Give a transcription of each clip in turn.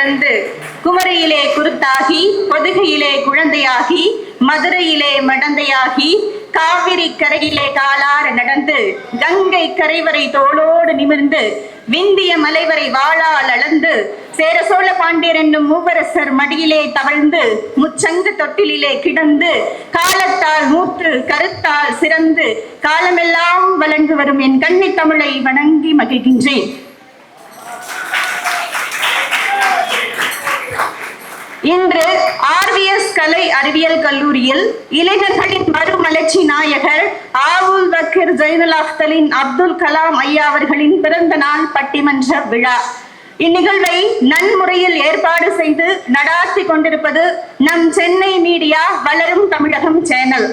பிறந்து குமரியிலே குருத்தாகி பொதுகையிலே குழந்தையாகி மதுரையிலே மடந்தையாகி காவிரி கரையிலே காலார நடந்து கங்கை கரைவரை தோளோடு நிமிர்ந்து விந்திய மலைவரை வாளால் அளந்து சேர சோழ பாண்டியர் என்னும் மூவரசர் மடியிலே தவழ்ந்து முச்சங்க தொட்டிலே கிடந்து காலத்தால் மூத்து கருத்தால் சிறந்து காலமெல்லாம் வளர்ந்து வரும் என் கண்ணி தமிழை வணங்கி மகிழ்கின்றேன். இன்று RVS கலை அறிவியல் கல்லூரியில் இளைஞர்களின் மறுமலர்ச்சி நாயகர் ஆவுல் பக்கீர் ஜைனுல் ஆப்தலின் அப்துல் கலாம் ஐயா அவர்களின் பிறந்த நாள் பட்டிமன்ற விழா. இந்நிகழ்வை நன்முறையில் ஏற்பாடு செய்து நடாத்தி கொண்டிருப்பது நம் சென்னை மீடியா வளரும் தமிழகம் சேனல்.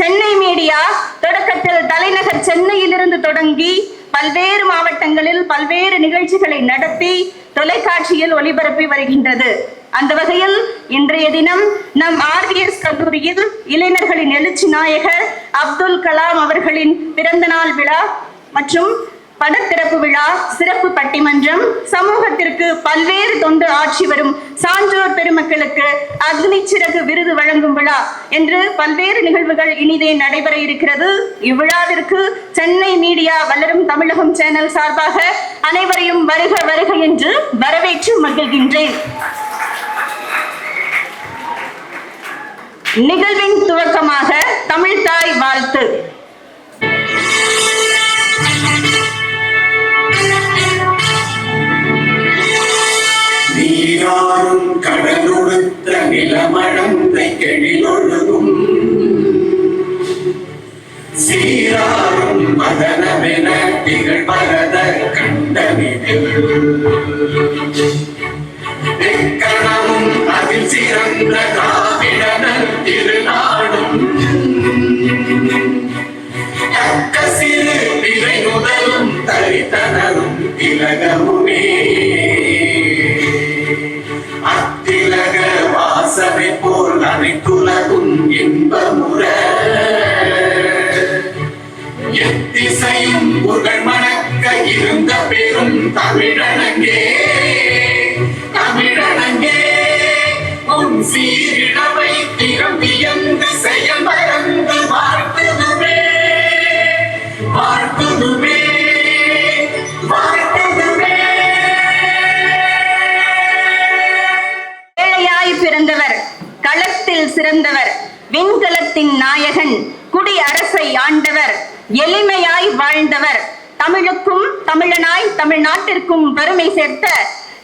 சென்னை மீடியா தொடக்கத்தில் தலைநகர் சென்னையிலிருந்து தொடங்கி பல்வேறு மாவட்டங்களில் பல்வேறு நிகழ்ச்சிகளை நடத்தி தொலைக்காட்சியில் ஒளிபரப்பி வருகின்றது. அந்த வகையில் இன்றைய தினம் நம் RVS கல்லூரியில் இளைஞர்களின் எழுச்சி நாயகர் அப்துல் கலாம் அவர்களின் பிறந்த நாள் விழா மற்றும் படத்திறப்பு விழா, சிறப்பு பட்டிமன்றம், சமூகத்திற்கு பல்வேறு தொண்டு ஆட்சி வரும் சான்றோர் பெருமக்களுக்கு அக்னி சிறகு விருது வழங்கும் விழா என்று பல்வேறு நிகழ்வுகள் இனிதே நடைபெற இருக்கிறது. இவ்விழாவிற்கு சென்னை மீடியா வளரும் தமிழகம் சேனல் சார்பாக அனைவரையும் வருக வருக என்று வரவேற்று மகிழ்கின்றேன். நிகழ்வின் துவக்கமாக தமிழ்தாய் வாழ்த்து. நீராறும் கடலுடுத்த நிலமழந்தை கெழிலொழுகும் சீராறும் மதனமென திகழ் பரத கண்டமிதில் எக்கணமும் அதில் சிறந்த திராவிடனல் திருநாடும் தக்க சிறு திரை முதலும் தரித்தனரும் திலகமுமே அத்திலக வாசனை போல் அனைத்துலகும் இன்பமுற எத்திசையும் புகழ் மணக்க இருந்த பெரும் தமிழனங்கே தமிழனங்கே உன் சீரிழவை திறம்பியந்து செயல் மறந்து வாழ்த்துதுமே வாழ்த்துதுமே வாழ்த்துதுமே. பிறந்தவர், களத்தில் சிறந்தவர், விண்கலத்தின் நாயகன், குடி அரசை ஆண்டவர், எளிமையாய் வாழ்ந்தவர், தமிழுக்கும் தமிழனாய் தமிழ்நாட்டிற்கும் பெருமை சேர்த்த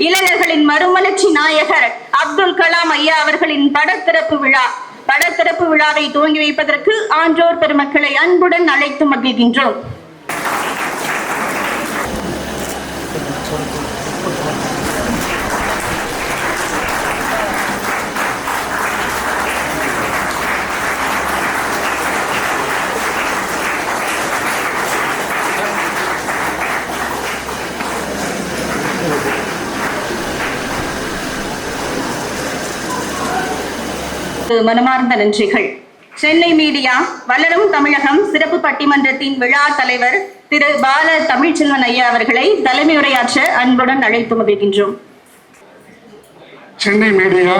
இளைஞர்களின் மறுமலர்ச்சி நாயகர் அப்துல் கலாம் ஐயா அவர்களின் படத்திறப்பு விழா. படத்திறப்பு விழாவை துவங்கி வைப்பதற்கு ஆன்றோர் பெருமக்களை அன்புடன் அழைத்து மகிழ்கின்றோம். மனமார்ந்த நன்றிகள். சென்னை மீடியா வளரும் தமிழகம் சிறப்பு பட்டிமன்றத்தின் விழா தலைவர் திரு பால தமிழ்ச்செல்வன் ஐயா அவர்களை தலைமை உரையாற்ற அன்புடன் அழைத்து மகிழ்கின்றோம். சென்னை மீடியா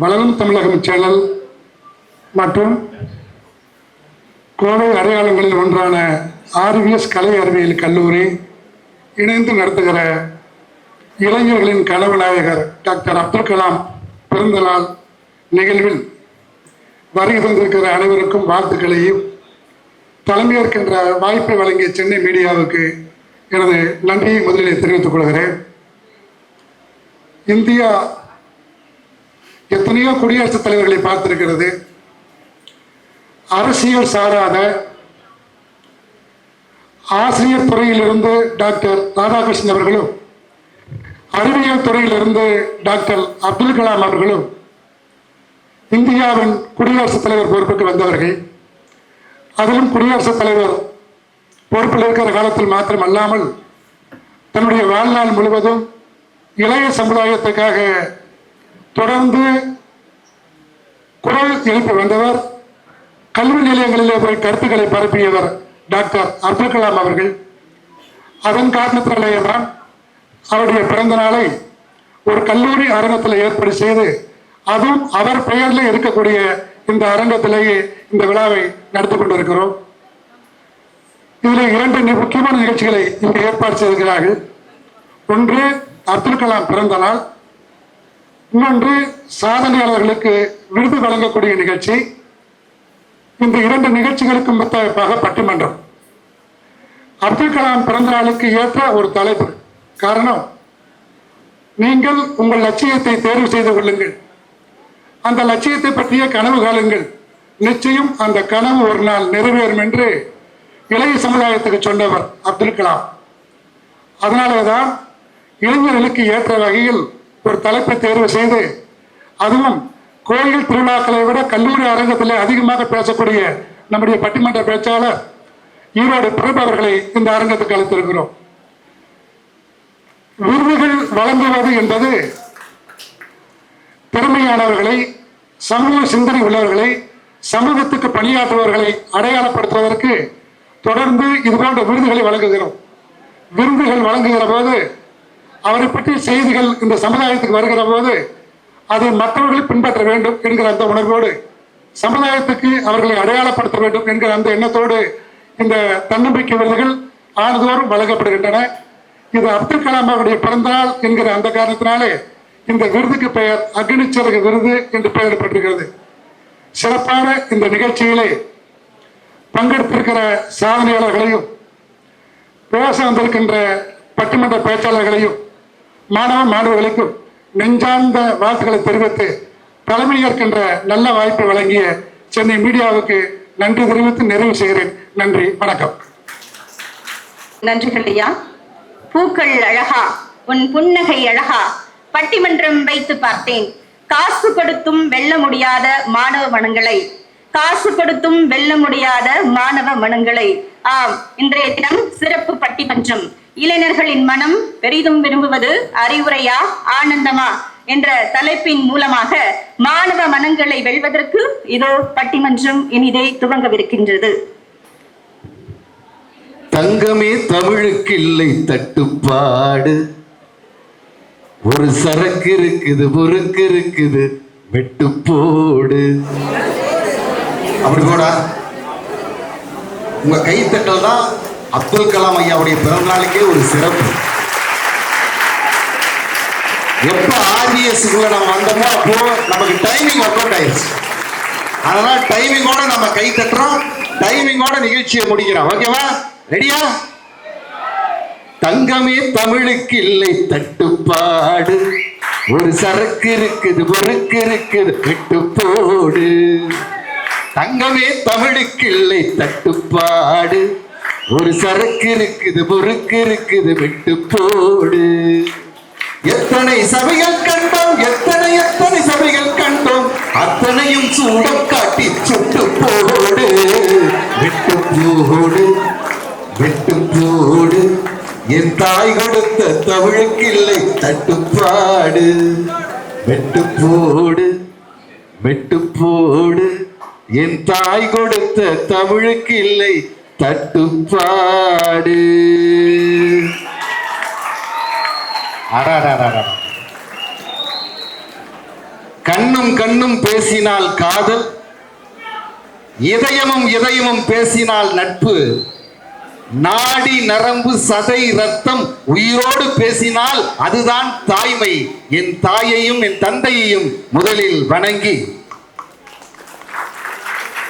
வளரும் தமிழகம் சேனல் மற்றும் கோவை அடையாளங்களில் ஒன்றான RVS கலை அறிவியல் கல்லூரி இணைந்து நடத்துகிற இளைஞர்களின் கனவு நாயகர் டாக்டர் அப்துல் கலாம் பிறந்தநாள் நிகழ்வில் வருகை தந்திருக்கிற அனைவருக்கும் வாழ்த்துக்களையும் தலைமையேற்கின்ற வாய்ப்பை வழங்கிய சென்னை மீடியாவுக்கு எனது நன்றியை முதலில் தெரிவித்துக் கொள்கிறேன். இந்தியா எத்தனையோ குடியரசுத் தலைவர்களை பார்த்திருக்கிறது. அரசியல் சாராத ஆசிரியர் துறையிலிருந்து டாக்டர் ராதாகிருஷ்ணன் அவர்களும் அறிவியல் துறையிலிருந்து டாக்டர் அப்துல் கலாம் அவர்களும் இந்தியாவின் குடியரசுத் தலைவர் பொறுப்புக்கு வந்தவர்கள். அதிலும் குடியரசுத் தலைவர் பொறுப்பில் இருக்கிற காலத்தில் மாத்திரம் அல்லாமல் தன்னுடைய வாழ்நாள் முழுவதும் இளைய சமுதாயத்துக்காக தொடர்ந்து குரல் எழுப்பி வந்தவர். கல்வி நிலையங்களிலே போய் கருத்துக்களை பரப்பியவர் டாக்டர் அப்துல் கலாம் அவர்கள். அதன் காரணத்தினாலேயே தான் அவருடைய பிறந்த நாளை ஒரு கல்லூரி அரங்கத்தில் ஏற்பாடு செய்து அதுவும் அவர் பெயரில் இருக்கக்கூடிய இந்த அரங்கத்திலேயே இந்த விழாவை நடத்தி கொண்டிருக்கிறோம். இதில் 2 முக்கியமான நிகழ்ச்சிகளை இங்கு ஏற்பாடு செய்திருக்கிறார்கள். ஒன்று அப்துல் கலாம் பிறந்த நாள், இன்னொன்று சாதனையாளர்களுக்கு விருது வழங்கக்கூடிய நிகழ்ச்சி. இந்த 2 நிகழ்ச்சிகளுக்கும் முத்தாய்ப்பாக பட்டிமன்றம். அப்துல் கலாம் பிறந்த நாளுக்கு ஏற்ற ஒரு தலைப்பு. காரணம், நீங்கள் உங்கள் லட்சியத்தை தேர்வு செய்து கொள்ளுங்கள், அந்த லட்சியத்தை பற்றிய கனவு காணுங்கள், நிச்சயம் அந்த கனவு ஒரு நாள் நிறைவேறும் என்று இளைய சமுதாயத்துக்கு சொன்னவர் அப்துல் கலாம். அதனாலேதான் இளைஞர்களுக்கு ஏற்ற வகையில் ஒரு தலைப்பை தேர்வு செய்து, அதுவும் கோயில் திருவிழாக்களை விட கல்லூரி அரங்கத்திலே அதிகமாக பேசக்கூடிய நம்முடைய பட்டிமன்ற பேச்சாளர் ஈரோடு பிரபு அவர்களை இந்த அரங்கத்துக்கு அழைத்திருக்கிறோம். விருதுகள் வழங்குவது என்பது திறமையானவர்களை, சமூக சிந்தனை உள்ளவர்களை, சமூகத்துக்கு பணியாற்றுபவர்களை அடையாளப்படுத்துவதற்கு தொடர்ந்து இதுபோன்ற விருதுகளை வழங்குகிறோம். விருதுகள் வழங்குகிற போது அவரை பற்றிய செய்திகள் இந்த சமுதாயத்துக்கு வருகிற போது அதை மற்றவர்கள் பின்பற்ற வேண்டும் என்கிற அந்த உணர்வோடு, சமுதாயத்துக்கு அவர்களை அடையாளப்படுத்த வேண்டும் என்கிற அந்த எண்ணத்தோடு இந்த தன்னம்பிக்கை விருதுகள் ஆண்டுதோறும் வழங்கப்படுகின்றன. இது அப்துல் கலாம் அவருடைய பிறந்தநாள் என்கிற அந்த காரணத்தினாலே இந்த விருதுக்கு பெயர் அக்னிச்சிறகு விருது என்று பெயரிடப்பட்டிருக்கிறது. சிறப்பான இந்த நிகழ்ச்சியிலே பங்கெடுத்திருக்கிற சாதனையாளர்களையும், பேச வந்திருக்கின்ற பட்டிமன்ற பேச்சாளர்களையும், மாணவர்களுக்கும் நெஞ்சார்ந்த வாழ்த்துக்களை தெரிவித்து தலைமை ஏற்கின்ற நல்ல வாய்ப்பை வழங்கிய சென்னை மீடியாவுக்கு நன்றி தெரிவித்து நிறைவு செய்கிறேன். நன்றி, வணக்கம். நன்றிகள் ஐயா. பூக்கள் அழகா, உன் புன்னகை அழகா, பட்டிமன்றம் வைத்து பார்த்தேன், காசு கொடுத்தும் வெல்ல முடியாத மாணவ மனங்களை, காசு கொடுத்தும் வெல்ல முடியாத மாணவ மனங்களை. ஆம், இன்றைய தினம் சிறப்பு பட்டிமன்றம். இளைஞர்களின் மனம் பெரிதும் விரும்புவது அறிவுரையா ஆனந்தமா என்ற தலைப்பின் மூலமாக மாணவ மனங்களை வெல்வதற்கு இதோ பட்டிமன்றம் இனிதே துவங்கவிருக்கின்றது. தங்கமே தமிழுக்கு இல்லை தட்டுப்பாடு, ஒரு சரக்கு இருக்குது பொறுக்கு இருக்குது வெட்டு போடு. அப்படி போட உங்க கைத்தட்டல் தான் அப்துல் கலாம் ஐயாவுடைய பிறந்தநாளுக்கே ஒரு சிறப்பு. எப்ப ஆர்விஎஸ்க்குள்ள நம்ம வந்தோமோ அப்போ நமக்கு டைமிங் ஒர்க் அவுட் ஆயிடுச்சு. அதனால டைமிங்கோட நம்ம கை தட்டுறோம், டைமிங்கோட நிகழ்ச்சியை முடிக்கிறோம். ஓகேவா? ரெடியா? தங்கமே தமிழுக்கு இல்லை தட்டுப்பாடு, ஒரு சரக்கு இருக்குது பொறுக்கு இருக்குது வெட்டு போடு. தங்கமே தமிழுக்கு இல்லை தட்டுப்பாடு, ஒரு சரக்கு இருக்குது பொறுக்கு இருக்குது வெட்டு போடு. எத்தனை சபைகள் கண்டோம், எத்தனை சபைகள் கண்டோம், அத்தனையும் சூடம் காட்டி சுட்டு போடு. வெட்டு போடு வெட்டு போடு, என் தாய் கொடுத்த தமிழுக்கு இல்லை தட்டுப்பாடு. வெட்டு போடு வெட்டு போடு, என் தாய் கொடுத்த தமிழுக்கு இல்லை தட்டுப்பாடு. கண்ணும் கண்ணும் பேசினால் காதல், இதயமும் பேசினால் நட்பு, நாடி நரம்பு சதை ரத்தம் உயிரோடு பேசினால் அதுதான் தாய்மை. என் தாயையும் என் தந்தையையும் முதலில் வணங்கி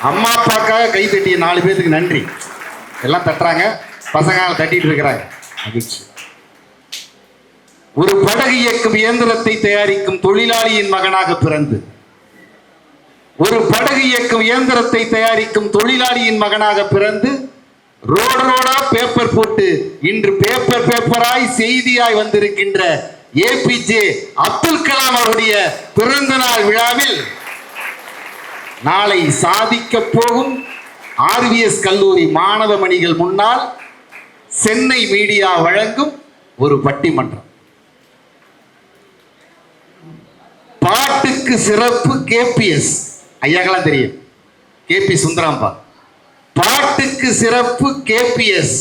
அம்மா அப்பாக்காக கை தட்டிய 4 பேருக்கு நன்றி. எல்லாம் தட்டுறாங்க, பசங்க தட்டிட்டு இருக்கிறாங்க. ஒரு படகு இயக்கும் இயந்திரத்தை தயாரிக்கும் தொழிலாளியின் மகனாக பிறந்து, ஒரு படகு இயக்கும் இயந்திரத்தை தயாரிக்கும் தொழிலாளியின் மகனாக பிறந்து, ரோடா பேப்பர் போட்டு இன்று பேப்பராய் செய்தியாய் வந்திருக்கின்ற ஏபிஜே அப்துல் கலாம் அவருடைய பிறந்த நாள் விழாவில் நாளை சாதிக்க போகும் ஆர்விஎஸ் கல்லூரி மாணவ மணிகள் முன்னால் சென்னை மீடியா வழங்கும் ஒரு பட்டிமன்றம். பாட்டுக்கு சிறப்பு கேபிஎஸ் ஐயாக்கெல்லாம் தெரியும், கேபி சுந்தராம்பா. பாட்டுக்கு சிறப்பு கேபிஎஸ்,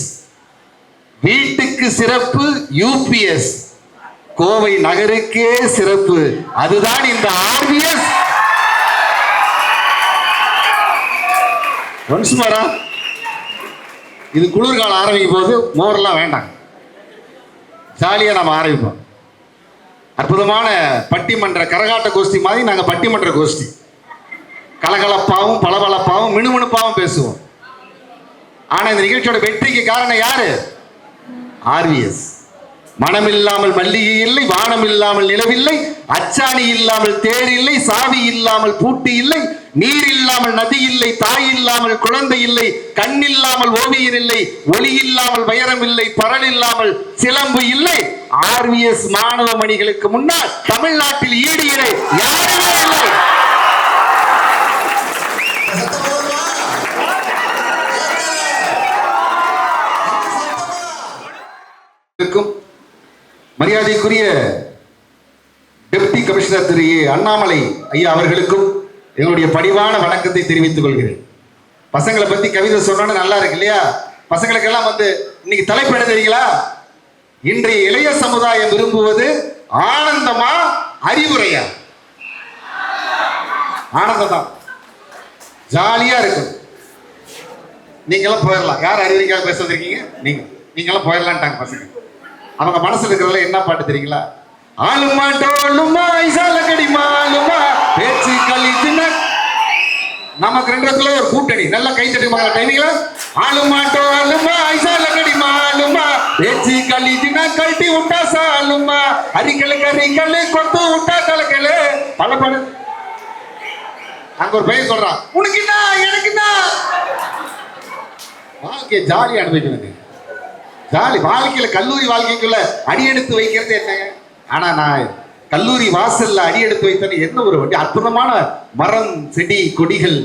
வீட்டுக்கு சிறப்பு யூபிஎஸ், கோவை நகருக்கே சிறப்பு. அதுதான் இந்த ஆர்விஎஸ். ஒன்சுமாரா இது குளிர்காலம் ஆரம்பிக்கும் போது மோரெல்லாம் வேண்டாம், ஜாலியா நம்ம ஆரம்பிப்போம். அற்புதமான பட்டிமன்ற கரகாட்ட கோஷ்டி மாதிரி நாங்க பட்டிமன்ற கோஷ்டி. கலகலப்பாவும் பளபளப்பாவும் மினுமினுப்பாவும் பேசுவோம். ஆனா இந்த நிகழ்ச்சியோட வெற்றிக்கு காரணம் யாரு? ஆர்விஎஸ். மனம் இல்லாமல் மல்லிகை இல்லை, வானம் இல்லாமல் நிலவில்லை, அச்சாணி இல்லாமல் தேர் இல்லை, சாவி இல்லாமல் பூட்டு இல்லை, நீர் இல்லாமல் நதி இல்லை, தாய் இல்லாமல் குழந்தை இல்லை, கண் இல்லாமல் ஓவியர் இல்லை, ஒளி இல்லாமல் வைரம் இல்லை, பரல் இல்லாமல் சிலம்பு இல்லை. ஆர்விஎஸ் மாணவ மணிகளுக்கு முன்னால் தமிழ்நாட்டில் ஈடு இணை யாருமே இல்லை. மரியாதைக்குரிய டெப்டி கமிஷனர் திரு அண்ணாமலை ஐயா அவர்களுக்கும் எங்களுடைய பணிவான வணக்கத்தை தெரிவித்துக் கொள்கிறேன். பசங்களை பத்தி கவிதை சொன்னா நல்லா இருக்கு இல்லையா? பசங்களுக்கெல்லாம் இன்னைக்கு தலைப்பு என்ன தெரியுங்களா? இன்றைய இளைய சமுதாயம் விரும்புவது ஆனந்தமா அறிவுரையா? ஆனந்தம் தான், ஜாலியா இருக்கும். நீங்களும் போயிடலாம். யார் அறிவுரைக்காக பேச வந்திருக்கீங்க? நீங்களும் போயிடலான்ட்டாங்க பசங்க. அவங்க மனசுல இருக்கிறதுல என்ன பாட்டு தெரியுங்களா? ஆளுமா டோலுமா ஐசாலக்கடி மாலுமா பேச்சு கழித்துன. நமக்கு ரெண்டு இடத்துல ஒரு கூட்டணி நல்லா கை தட்டி டைமிங்களா? ஆளுமா டோலுமா ஐசாலக்கடி மாலுமா பேச்சு கழித்துன கழட்டி விட்டா சாலுமா அரிக்கலு கரிக்கலு கொத்து விட்டா கலக்கலு பல பாடு. அங்க ஒரு பையன் சொல்றான், உனக்குன்னா எனக்குன்னா. வாழ்க்கையை ஜாலியா அனுபவிக்கணுங்க. ஜாலி வாழ்க்கையில கல்லூரி வாழ்க்கைக்குள்ள அடி எடுத்து வைக்கிறது என்னங்க? ஆனா நான் கல்லூரி வாசல்ல அடி எடுத்து வைத்தேன்னு என்ன ஒரு வண்டி அற்புதமான மரம், செடி, கொடிகள்,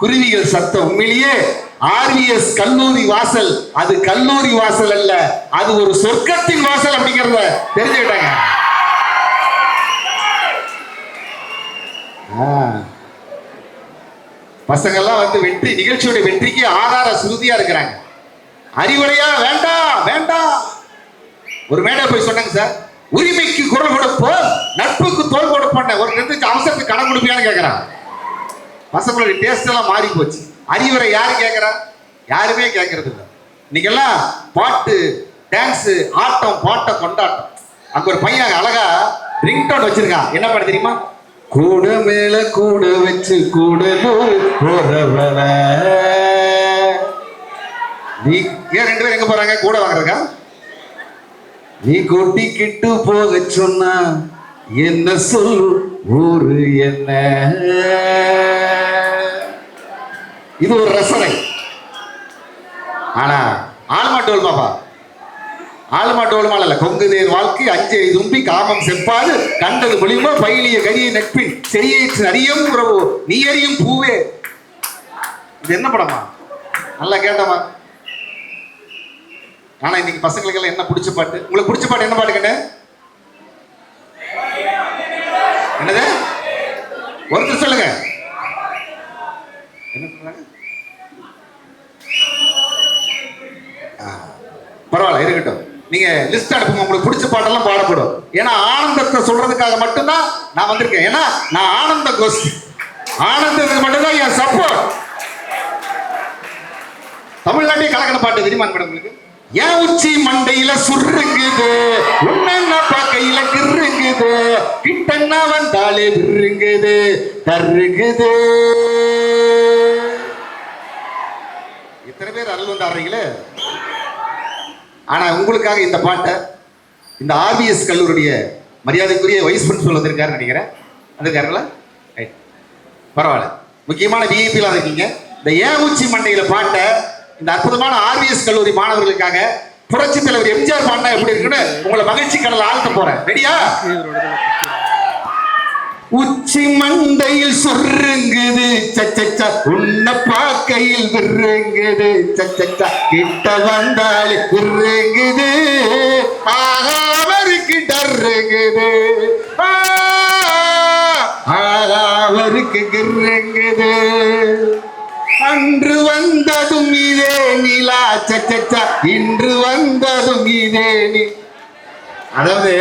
குருவிகள் சத்தம். உண்மையிலேயே ஆர்விஎஸ் கல்லூரி வாசல் அது கல்லூரி வாசல் அல்ல, அது ஒரு சொர்க்கத்தின் வாசல் அப்படிங்கிறத தெரிஞ்சுக்கிட்டாங்க. பசங்க எல்லாம் வெற்றி நிகழ்ச்சியோட வெற்றிக்கு ஆதார சுருதியா இருக்கிறாங்க. அறிவுரையா? வேண்டாம் வேண்டாம். ஒரு மேடை போய் சொன்னாங்க, சார் உரிமைக்கு குரல் கொடுப்போம், நட்புக்கு தோல் கொடுப்போம். ஒரு இடத்துக்கு அவசரத்துக்கு கடன் கொடுப்பியான்னு கேட்கிறான். பசங்களுடைய டேஸ்ட் எல்லாம் மாறி போச்சு. அறிவுரை யாரு கேட்கிறா? யாருமே கேட்கறது இல்லை. இன்னைக்கெல்லாம் பாட்டு, டான்ஸ், ஆட்டம், பாட்டம், கொண்டாட்டம். அங்க ஒரு பையன் அழகா ரிங்டோன் வச்சிருக்கான். என்ன பாட்டு தெரியுமா? கூட மேல கூட வச்சு கூட போறவள. நீ ஏன் ரெண்டு பேரும் எங்க போறாங்க? கூட வாங்குறதுக்கா? நீ கொட்டிக்கிட்டு போக சொன்னா என்ன சொல்லு ஊரு என்ன? இது ஒரு ரசனை. ஆனா ஆளுமாட்டோல் பாப்பா, ஆளுமாட்டோல் இல்ல. கொங்குதேர் வாழ்க்கை அஞ்சை தும்பி காமம் செப்பாது கண்டது மொழிமோ பயிலிய கரிய நட்பின் செடியேற்று அறியும் பிரபு நீ அறியும் பூவே. இது என்ன படமா? நல்லா கேட்டமா. ஆனா இன்னைக்கு பசங்களுக்கு எல்லாம் என்ன பிடிச்ச பாட்டு? உங்களுக்கு பிடிச்ச பாட்டு என்ன பாட்டு கேட்ட? என்னது? ஒருத்தர் சொல்லுங்க. என்ன சொல்றாங்க? பரவாயில்ல, இருக்கட்டும். நீங்க லிஸ்ட் அனுப்புங்க, உங்களுக்கு பிடிச்ச பாட்டெல்லாம் பாடப்படும். ஏன்னா ஆனந்தத்தை சொல்றதுக்காக மட்டும்தான் நான் வந்திருக்கேன். ஏன்னா நான் ஆனந்த கோஷ்டி, ஆனந்தத்துக்கு மட்டும்தான் என் சப்போர்ட். தமிழ்நாட்டிலே கலக்கண பாட்டு தெரியுமா மேடம் உங்களுக்கு? என் உச்சி மண்டையில சுருங்குது, உன்ன பார்க்கையில கிருங்குது, கிட்டன்னா வந்தாலே விருங்குது தருங்குது. இத்தனை பேர் அருள் வந்தாடுறீங்களே. ஆனா உங்களுக்காக இந்த பாட்டை இந்த ஆர்விஎஸ் கல்லூரிய மரியாதைக்குரிய வைஸ் பிரின்சிபல் வந்திருக்காரு நினைக்கிறேன். வந்திருக்காருங்களா? பரவாயில்ல, முக்கியமான விஐபிலாம் இருக்கீங்க. இந்த ஏன் உச்சி மண்டையில பாட்டை இந்த அற்புதமான ஆர்விஎஸ் கல்லூரி மாணவர்களுக்காக புரட்சி தலைவர் எம்ஜிஆர் பாடினா எப்படி இருக்குன்னு உங்களை மகிழ்ச்சி கடல ஆழ்த்த போறேன். ரெடியா? உச்சி மண்டையில் சொருங்குது சச்சச்சா, உன்ன பார்க்கையில் விருங்குது சச்சச்சா, கிட்ட வந்தாலே விருங்குது, ஆகாவருக்கு டருங்குது, ஆகாவருக்கு கிருங்குது. அன்று வந்ததும் இதே நிலா சச்சச்சா, இன்று வந்ததும் இதே நீ. அதாவது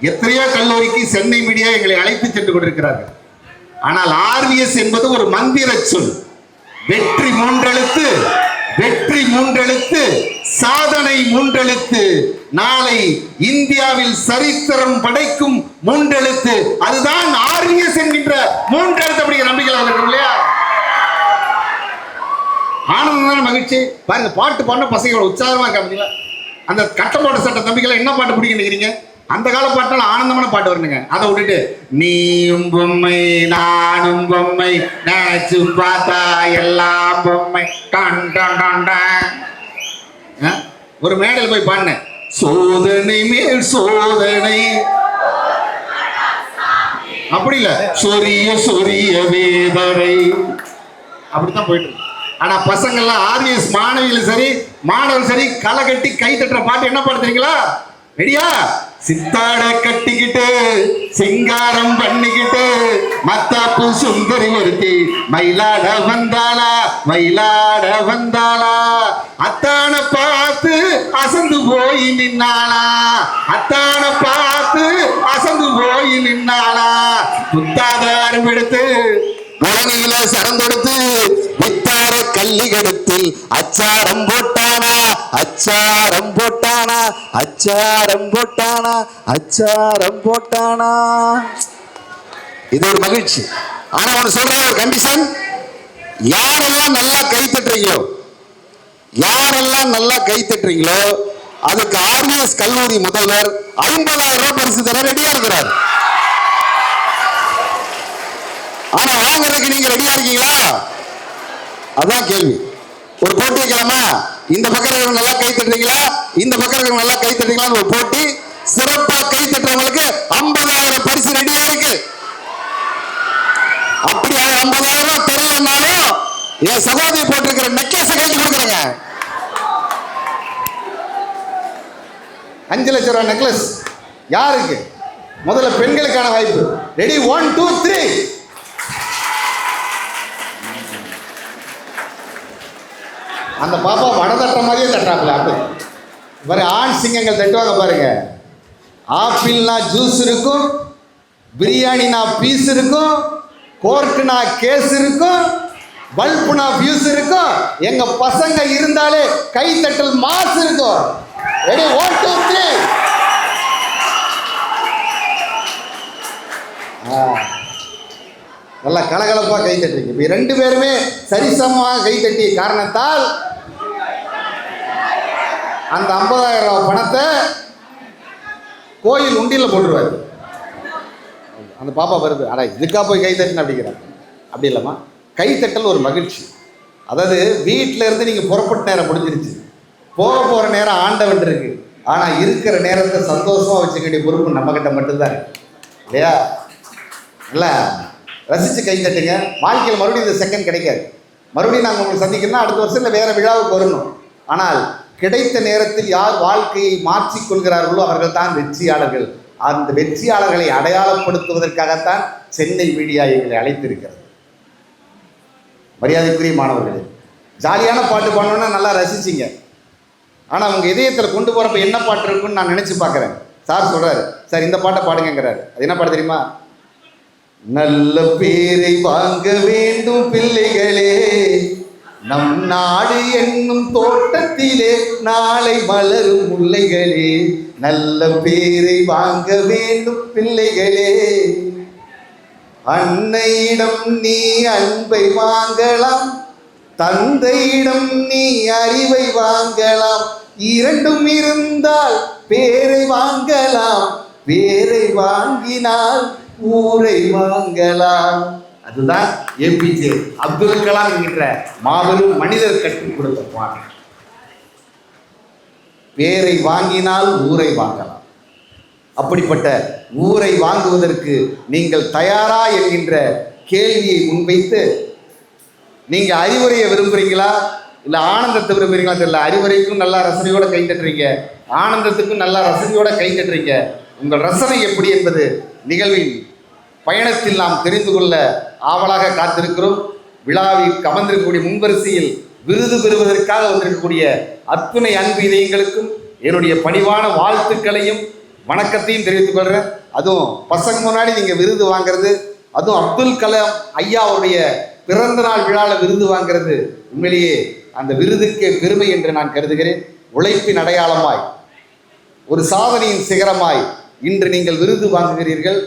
எத்தனையோ கல்லூரிக்கு சென்னை மீடியா எங்களை அழைத்து சென்று கொண்டிருக்கிறார்கள். ஆனால் ஆர்விஎஸ் என்பது ஒரு மந்திர சொல். வெற்றி மூன்றெழுத்து, வெற்றி மூன்றெழுத்து, சாதனை மூன்றெழுத்து, நாளை இந்தியாவில் சரித்திரம் படைக்கும் மூன்றெழுத்து. அதுதான் ஆர்விஎஸ் என்கின்ற மூன்றெழுத்து. அப்படிங்கிற நம்பிக்கை அவர்கள் இல்லையா? ஆனந்தமான மகிழ்ச்சி. பாருங்க, பாட்டு பாடின பசங்களோட உற்சாகமா இருக்காங்க. அந்த கட்டம் போட்ட சட்ட தம்பிகளை என்ன பாட்டு பிடிக்க நினைக்கிறீங்க? அந்த கால பாட்டால ஆனந்தமான பாட்டு வரணுங்க. அதை விட்டுட்டு நீயும் பொம்மை நானும் பொம்மை நினைச்சு பார்த்தா எல்லாம் பொம்மை டன் டன் டன் டன். ஒரு மேடையில் போய் பாடினேன், சோதனை மேல் சோதனை, அப்படி இல்ல சொரிய சொரிய வேதனை, அப்படித்தான் போயிட்டு இருக்கு. ஆனா பசங்கள்லாம் ஆர்விஎஸ் மாணவிகளும் சரி மாணவர்கள் சரி களை கட்டி கை தட்டுற பாட்டு என்ன பாட்டு தெரியுங்களா? ரெடியா? சித்தாட கட்டிக்கிட்டு சிங்காரம் பண்ணிக்கிட்டு மத்தாப்பு சுந்தரி ஒருத்தி மயிலாட வந்தாளா மயிலாட வந்தாளா, அத்தான பார்த்து அசந்து போய் நின்னாளா, அத்தான பார்த்து அசந்து போய் நின்னாளா, புத்தாத அரும்பெடுத்து குழந்தையில சரந்தெடுத்து வித்தார கள்ளி கெடுத்தில் அச்சாரம் போட்டானா அச்சாரம் போட்டானா அச்சாரம் போட்டானா அச்சாரம் போட்டானா. இது ஒரு மகிழ்ச்சி. ஆனா ஒன்று சொல்ற ஒரு கண்டிஷன், யாரெல்லாம் நல்லா கை தட்டுறீங்களோ யாரெல்லாம் நல்லா கை தட்டுறீங்களோ அதுக்கு ஆர்விஎஸ் கல்லூரி முதல்வர் 50,000 ரூபாய் பரிசு தர ரெடியா இருக்கிறார். ஆனா வாங்குறதுக்கு நீங்க ரெடியா இருக்கீங்களா? அதான் கேள்வி. ஒரு போட்டி வைக்கலாமா? இந்த பக்கம் இருக்கிறவங்க நல்லா கை தட்டுறீங்களா, இந்த பக்கம் இருக்கிறவங்க நல்லா கை தட்டுறீங்களா? ஒரு போட்டி. சிறப்பா கை தட்டுறவங்களுக்கு 50,000 பரிசு ரெடியா இருக்கு. அப்படி 50,000 தெரியலனாலும் என் சகோதரி போட்டிருக்கிற நெக்லஸ் கைக்கு கொடுக்குறேங்க. 5 லட்சம் ரூபாய் நெக்லஸ் யாருக்கு? முதல்ல பெண்களுக்கான வாய்ப்பு. ரெடி? 1 2 3. அந்த பாப்பா வடை தட்டுற மாதிரியே தட்டுறாப்புல. அப்படி வேற ஆண் சிங்கங்கள் தட்டுவாங்க பாருங்க. ஆப்பிள்னா ஜூஸ் இருக்கும், பிரியாணினா பீஸ் இருக்கும், கோர்க்குனா கேஸ் இருக்கும், பல்புனா ஃபியூஸ் இருக்கும். எங்க பசங்க இருந்தாலே கை தட்டல் மாஸ் இருக்கும். ரெடி? 1 2 3. நல்லா கலகலப்பா கை தட்டுறீங்க. இப்போ 2 பேருமே சரிசமமாக கை தட்டிய காரணத்தால் அந்த 50,000 ரூபாய் பணத்தை கோயில் உண்டியில் போட்டுருவாரு. அந்த பாப்பா வருது, அடா இதுக்கா போய் கை தட்டின அப்படிங்கிறாங்க. அப்படி இல்லைம்மா, கை தட்டல் ஒரு மகிழ்ச்சி. அதாவது வீட்டில் இருந்து நீங்கள் புறப்பட்ட நேரம் முடிஞ்சிருச்சு, போகிற நேரம் ஆண்டவன் இருக்கு. ஆனால் இருக்கிற நேரத்தை சந்தோஷமாக வச்சுக்க வேண்டிய பொறுப்பு நம்மக்கிட்ட மட்டும்தான் இருக்கு இல்லையா? இல்லை, ரசித்து கை தட்டுங்க. வாழ்க்கையில் மறுபடியும் இந்த செகண்ட் கிடைக்காது. மறுபடியும் நாங்கள் உங்களுக்கு சந்திக்கணும்னா அடுத்த வருஷம் இல்லை வேறு விழாவுக்கு வரணும். ஆனால் கிடைத்த நேரத்தில் யார் வாழ்க்கையை மாற்றிக்கொள்கிறார்களோ அவர்கள் தான் வெற்றியாளர்கள். அந்த வெற்றியாளர்களை அடையாளப்படுத்துவதற்காகத்தான் சென்னை மீடியா எங்களை அழைத்திருக்கிறது. மரியாதைக்குரிய மாணவர்களே, ஜாலியான பாட்டு பாடணுன்னா நல்லா ரசிச்சிங்க. ஆனால் உங்கள் இதயத்தில் கொண்டு போகிறப்ப என்ன பாட்டு இருக்குன்னு நான் நினச்சி பார்க்குறேன். சார் சொல்கிறாரு, சார் இந்த பாட்டை பாடுங்கிறாரு. அது என்ன பாட்டு தெரியுமா? நல்ல பேரை வாங்க வேண்டும் பிள்ளைகளே, நம் நாடு என்னும் தோட்டத்திலே நாளை மலரும் முல்லைகளே, நல்ல பேரை வாங்க வேண்டும் பிள்ளைகளே, அன்னையிடம் நீ அன்பை வாங்கலாம், தந்தையிடம் நீ அறிவை வாங்கலாம், இரண்டும் இருந்தால் பேரை வாங்கலாம், பேரை வாங்கினால் ஊரை வாங்கலாம். அதுதான் ஏபிஜே அப்துல் கலாம் என்கிற மாபெரும் மனிதர் கற்றுக் கொடுத்த பாடல். பேரை வாங்கினால் ஊரை வாங்கலாம். அப்படிப்பட்ட ஊரை வாங்குவதற்கு நீங்கள் தயாரா என்கின்ற கேள்வியை முன்வைத்து, நீங்க அறிவுரையை விரும்புறீங்களா இல்ல ஆனந்தத்தை விரும்புறீங்களா தெரியல. அறிவுரைக்கும் நல்லா ரசனையோட கை தட்டுறீங்க, ஆனந்தத்துக்கும் நல்லா ரசனையோட கை தட்டுறீங்க. உங்கள் ரசனை எப்படி என்பது நிகழ்வின் பயணத்தில் நாம் தெரிந்து கொள்ள ஆவலாக காத்திருக்கிறோம். விழாவில் அமர்ந்திருக்கக்கூடிய முன்வரிசையில் விருது பெறுவதற்காக வந்திருக்கக்கூடிய அத்துணை அன்பு இதயங்களுக்கும் என்னுடைய பணிவான வாழ்த்துக்களையும் வணக்கத்தையும் தெரிவித்துக் கொள்கிறேன். அதுவும் பசங்க முன்னாடி நீங்கள் விருது வாங்கிறது, அதுவும் அப்துல் கலாம் ஐயாவுடைய பிறந்த நாள் விழாவில் விருது வாங்கிறது உண்மையிலேயே அந்த விருதுக்கு பெருமை என்று நான் கருதுகிறேன். உழைப்பின் அடையாளமாய், ஒரு சாதனையின் சிகரமாய் இன்று நீங்கள் விருது வாங்குகிறீர்கள்.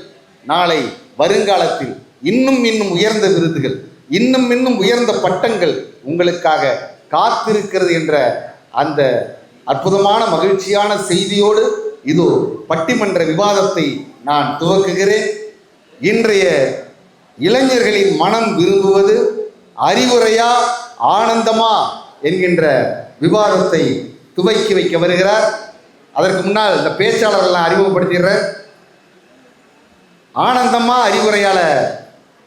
நாளை வருங்காலத்தில் இன்னும் உயர்ந்த விருதுகள், இன்னும் உயர்ந்த பட்டங்கள் உங்களுக்காக காத்திருக்கிறது என்ற அந்த அற்புதமான மகிழ்ச்சியான செய்தியோடு இது பட்டிமன்ற விவாதத்தை நான் துவக்குகிறேன். இன்றைய இளைஞர்களின் மனம் விரும்புவது அறிவுரையா ஆனந்தமா என்கின்ற விவாதத்தை துவக்கி வைக்க வருகிறார். அதற்கு முன்னால் இந்த பேச்சாளர்கள்லாம் அறிமுகப்படுத்திடுறேன். ஆனந்தமா அறிவுரையால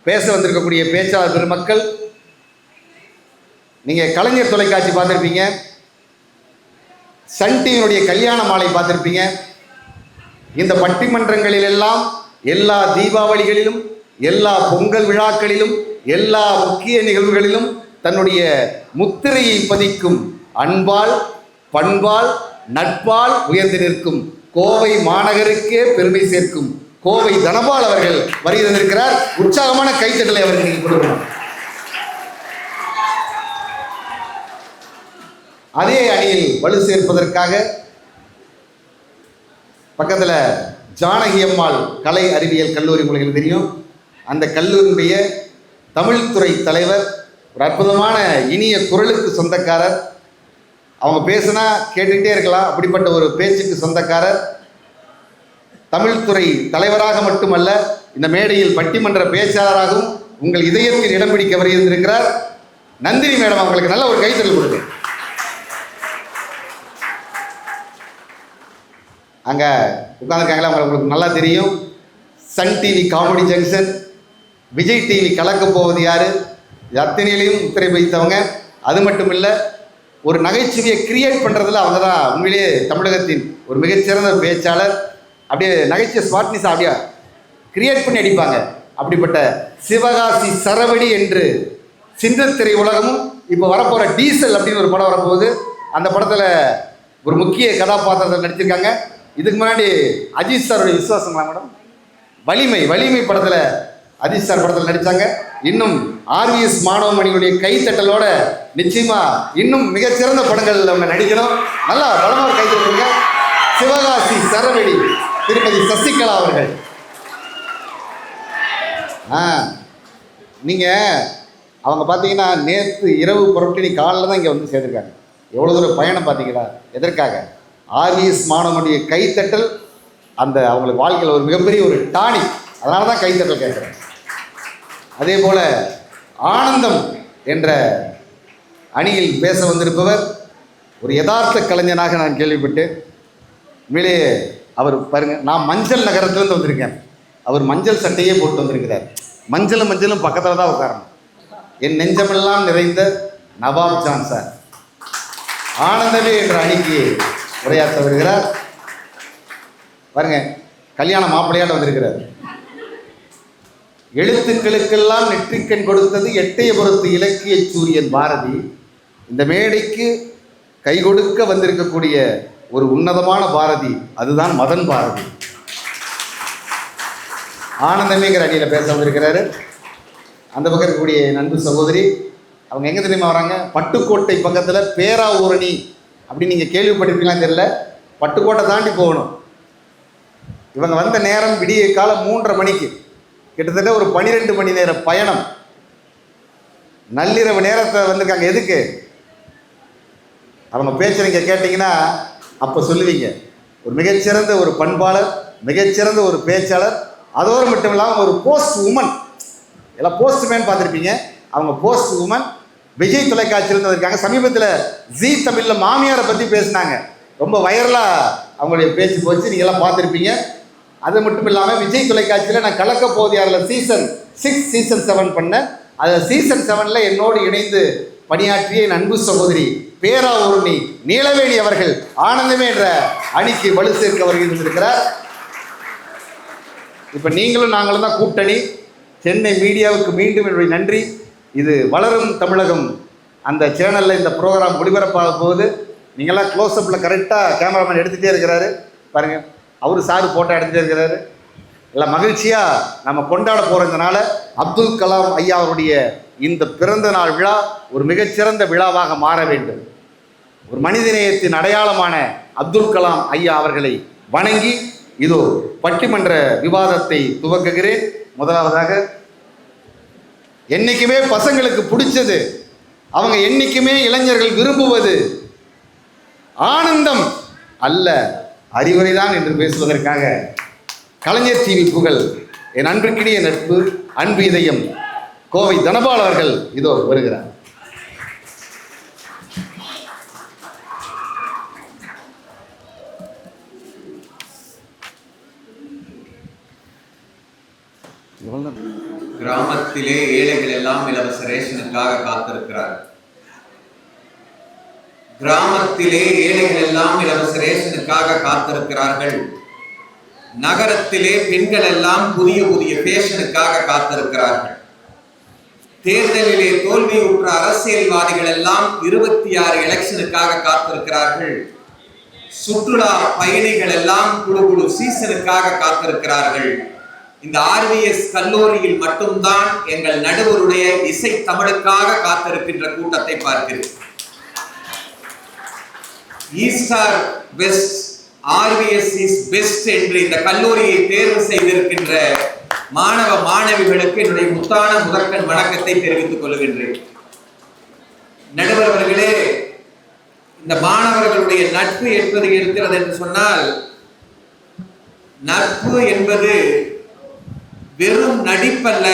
பேச வந்திருக்கக்கூடிய பேச்சாளர் பெருமக்கள், நீங்க கலைஞர் தொலைக்காட்சி பார்த்திருப்பீங்க, சன் டிவியினுடைய கல்யாண மாலை பார்த்திருப்பீங்க. இந்த பட்டிமன்றங்களில் எல்லாம் எல்லா தீபாவளிகளிலும், எல்லா பொங்கல் விழாக்களிலும், எல்லா முக்கிய நிகழ்வுகளிலும் தன்னுடைய முத்திரையை பதிக்கும் அன்பால், பண்பால், நட்பால் உயர்ந்து நிற்கும் கோவை மாநகருக்கே பெருமை சேர்க்கும் கோவை தனபால் அவர்கள் வருகிறார். உற்சாகமான கைத்தட்டலை அவருக்கு நீங்கள் கொடுக்கணும். அதே அணியில் வலு சேர்ப்பதற்காக பக்கத்தில் ஜானகி அம்மாள் கலை அறிவியல் கல்லூரி உங்களுக்கு தெரியும். அந்த கல்லூரியுடைய தமிழ்துறை தலைவர், ஒரு அற்புதமான இனிய குரலுக்கு சொந்தக்காரர். அவங்க பேசுனா கேட்டுக்கிட்டே இருக்கலாம், அப்படிப்பட்ட ஒரு பேச்சுக்கு சொந்தக்காரர். தமிழ்துறை தலைவராக மட்டுமல்ல, இந்த மேடையில் பட்டிமன்ற பேச்சாளராகவும் உங்கள் இதயத்தில் இடம் பிடிக்க வருகின்றிருக்கிறார் நந்தினி மேடம். அவங்களுக்கு நல்ல ஒரு கைத்தறல் கொடுங்க. அங்கே உட்காந்துருக்காங்களா, உங்களுக்கு நல்லா தெரியும். Sun TV Comedy Junction, Vijay TV கலக்க போவது யாரு, இது அத்தனையிலையும் முத்திரை வைத்தவங்க. அது மட்டும் இல்லை, ஒரு நகைச்சுவையை கிரியேட் பண்ணுறதுல அவங்க தான் உண்மையிலேயே தமிழகத்தின் ஒரு மிகச்சிறந்த பேச்சாளர். அப்படியே நகைச்சுவை ஸ்மார்ட்னஸாக அப்படியே கிரியேட் பண்ணி அடிப்பாங்க. அப்படிப்பட்ட சிவகாசி சரவடி என்று சின்னத்திரை உலகமும் இப்போ வரப்போகிற டீசல் அப்படின்னு ஒரு படம் வரப்போகுது. அந்த படத்தில் ஒரு முக்கிய கதாபாத்திரத்தை நடிச்சிருக்காங்க. இதுக்கு முன்னாடி அஜித் சாருடைய விசுவாசங்களா மேடம், வலிமை படத்தில் அஜித் சார் படத்தில் நடித்தாங்க. இன்னும் ஆர்விஎஸ் மாணவமணிகளுடைய கைத்தட்டலோட நிச்சயமா இன்னும் மிகச்சிறந்த படங்கள் அவங்க நடிக்கணும். நல்லா பலமாக கைத்தட்டுங்க. சிவகாசி சரவெடி திருமதி சசிகலா அவர்கள். நீங்கள் அவங்க பார்த்தீங்கன்னா நேற்று இரவு புறப்பட்டு காலையில் தான் இங்கே வந்து சேர்ந்துருக்காங்க. எவ்வளோ தூரம் பயணம் பார்த்தீங்களா? எதற்காக? ஆர்விஎஸ் மாணவனுடைய கைத்தட்டல் அந்த அவங்களுக்கு வாழ்க்கையில் ஒரு மிகப்பெரிய ஒரு டானிக். அதனால தான் கைத்தட்டல் கேட்குறேன். அதே போல் ஆனந்தம் என்ற அணியில் பேச வந்திருப்பவர் ஒரு யதார்த்த கலைஞனாக நான் கேள்விப்பட்டேன். உண்மையிலேயே அவர் பாருங்கள், நான் மஞ்சள் நகரத்துலேருந்து வந்திருக்கேன். அவர் மஞ்சள் சட்டையே போட்டு வந்திருக்கிறார். மஞ்சளும் பக்கத்தில் தான் உட்காரணும். என் நெஞ்சமெல்லாம் நிறைந்த நவாப் ஜான் சார் ஆனந்தமே என்ற அணிக்கு உரையாற்ற வருகிறார். பாருங்க, கல்யாண மாப்பிள்ளையாட்டு வந்திருக்கிறார். எழுத்துக்களுக்கெல்லாம் நெற்றிக்கண் கொடுத்தது எட்டயபுரத்து இலக்கிய சூரியன் பாரதி. இந்த மேடைக்கு கை கொடுக்க வந்திருக்கக்கூடிய ஒரு உன்னதமான பாரதி, அதுதான் மதன் பாரதி. ஆனந்தமேங்கிற அணியில் பேச வந்திருக்கிறாரு. அந்த பக்கம் இருக்கக்கூடிய நண்பு சகோதரி, அவங்க எங்கே தெரியுமா வராங்க? பட்டுக்கோட்டை பக்கத்தில் பேராவூரணி அப்படின்னு நீங்கள் கேள்விப்பட்டிருக்கீங்களான்னு தெரியல. பட்டுக்கோட்டை தாண்டி போகணும். இவங்க வந்த நேரம் விடிய காலம் 3:30 மணிக்கு, கிட்டத்தட்ட ஒரு 12 மணி நேர பயணம். நள்ளிரவு நேரத்தை வந்திருக்காங்க. எதுக்கு? அவங்க பேச்சு நீங்கள் கேட்டிங்கன்னா அப்போ சொல்லுவீங்க, ஒரு மிகச்சிறந்த ஒரு பண்பாளர், மிகச்சிறந்த ஒரு பேச்சாளர், அதோடு மட்டும் இல்லாமல் ஒரு போஸ்ட் உமன். எல்லாம் போஸ்ட் மேன் பார்த்துருப்பீங்க. அவங்க போஸ்ட் உமன். விஜய் தொலைக்காட்சியிலிருந்து வந்திருக்காங்க. சமீபத்தில் ஜீ தமிழில் மாமியாரை பற்றி பேசினாங்க. ரொம்ப வைரலாக அவங்களுடைய பேச்சு போச்சு, நீங்கள்லாம் பார்த்துருப்பீங்க. அது மட்டும் இல்லாமல் விஜய் தொலைக்காட்சியில் நான் கலக்க போது யாரில் சீசன் 6 சீசன் 7 பண்ணேன். அதில் சீசன் 7 என்னோடு இணைந்து பணியாற்றிய என் அன்பு சகோதரி பேராவூரணி நீலவேணி அவர்கள் ஆனந்தமே என்ற அணிக்கு வலு சேர்க்க வருகிறார். இப்போ நீங்களும் நாங்களும் தான் கூட்டணி. சென்னை மீடியாவுக்கு மீண்டும் என்னுடைய நன்றி. இது வளரும் தமிழகம் அந்த சேனலில் இந்த ப்ரோக்ராம் ஒளிபரப்பாக போகுது. நீங்கள்லாம் க்ளோஸ்அப்பில் கரெக்டாக கேமராமேன் எடுத்துகிட்டே இருக்கிறாரு பாருங்கள். அவரு சாரு போட்டோ எடுத்துருக்கிறாரு. எல்லாம் மகிழ்ச்சியாக நம்ம கொண்டாட போகிறதுனால அப்துல் கலாம் ஐயா அவருடைய இந்த பிறந்த நாள் விழா ஒரு மிகச்சிறந்த விழாவாக மாற வேண்டும். ஒரு மனிதநேயத்தின் அடையாளமான அப்துல் கலாம் ஐயா அவர்களை வணங்கி இதோ பட்டிமன்ற விவாதத்தை துவக்குகிறேன். முதலாவதாக, என்னைக்குமே பசங்களுக்கு பிடிச்சது, அவங்க என்னைக்குமே இளைஞர்கள் விரும்புவது ஆனந்தம் அல்ல அறிவுரைதான் என்று பேசுவதற்காக கலைஞர் டிவி புகழ் என் அன்பிற்கினிய நட்பு அன்பு இதயம் கோவை தனபால் அவர்கள் இதோ வருகிறார். கிராமத்திலே ஏழைகள் எல்லாம் இலவச ரேஷனுக்காக காத்திருக்கிறார்கள். கிராமத்திலே ஏழைகள் எல்லாம் இலவச ரேஷனுக்காக காத்திருக்கிறார்கள். நகரத்திலே பெண்கள் எல்லாம் புதிய புதிய பேஷனுக்காக காத்திருக்கிறார்கள். தேர்தலிலே தோல்வியுற்ற அரசியல்வாதிகள் எல்லாம் 26 எலெக்ஷனுக்காக காத்திருக்கிறார்கள். சுற்றுலா பயணிகள் எல்லாம் குழு சீசனுக்காக காத்திருக்கிறார்கள். இந்த RVS கல்லூரியில் மட்டும்தான் எங்கள் நடுவருடைய இசை தமிழுக்காக காத்திருக்கின்ற கூட்டத்தை பார்க்கிறேன். East or west, RVS is best என்று இந்த கல்லூரியை தேர்வு செய்திருக்கின்ற மாணவ மாணவிகளுக்கு என்னுடைய முத்தான முதற்கண் வணக்கத்தை தெரிவித்துக் கொள்கின்றேன். நடுவர் அவர்களே, இந்த மாணவர்களுடைய நட்பு என்பது இருக்கிறது என்று சொன்னால், நட்பு என்பது வெறும் நடிப்பல்ல,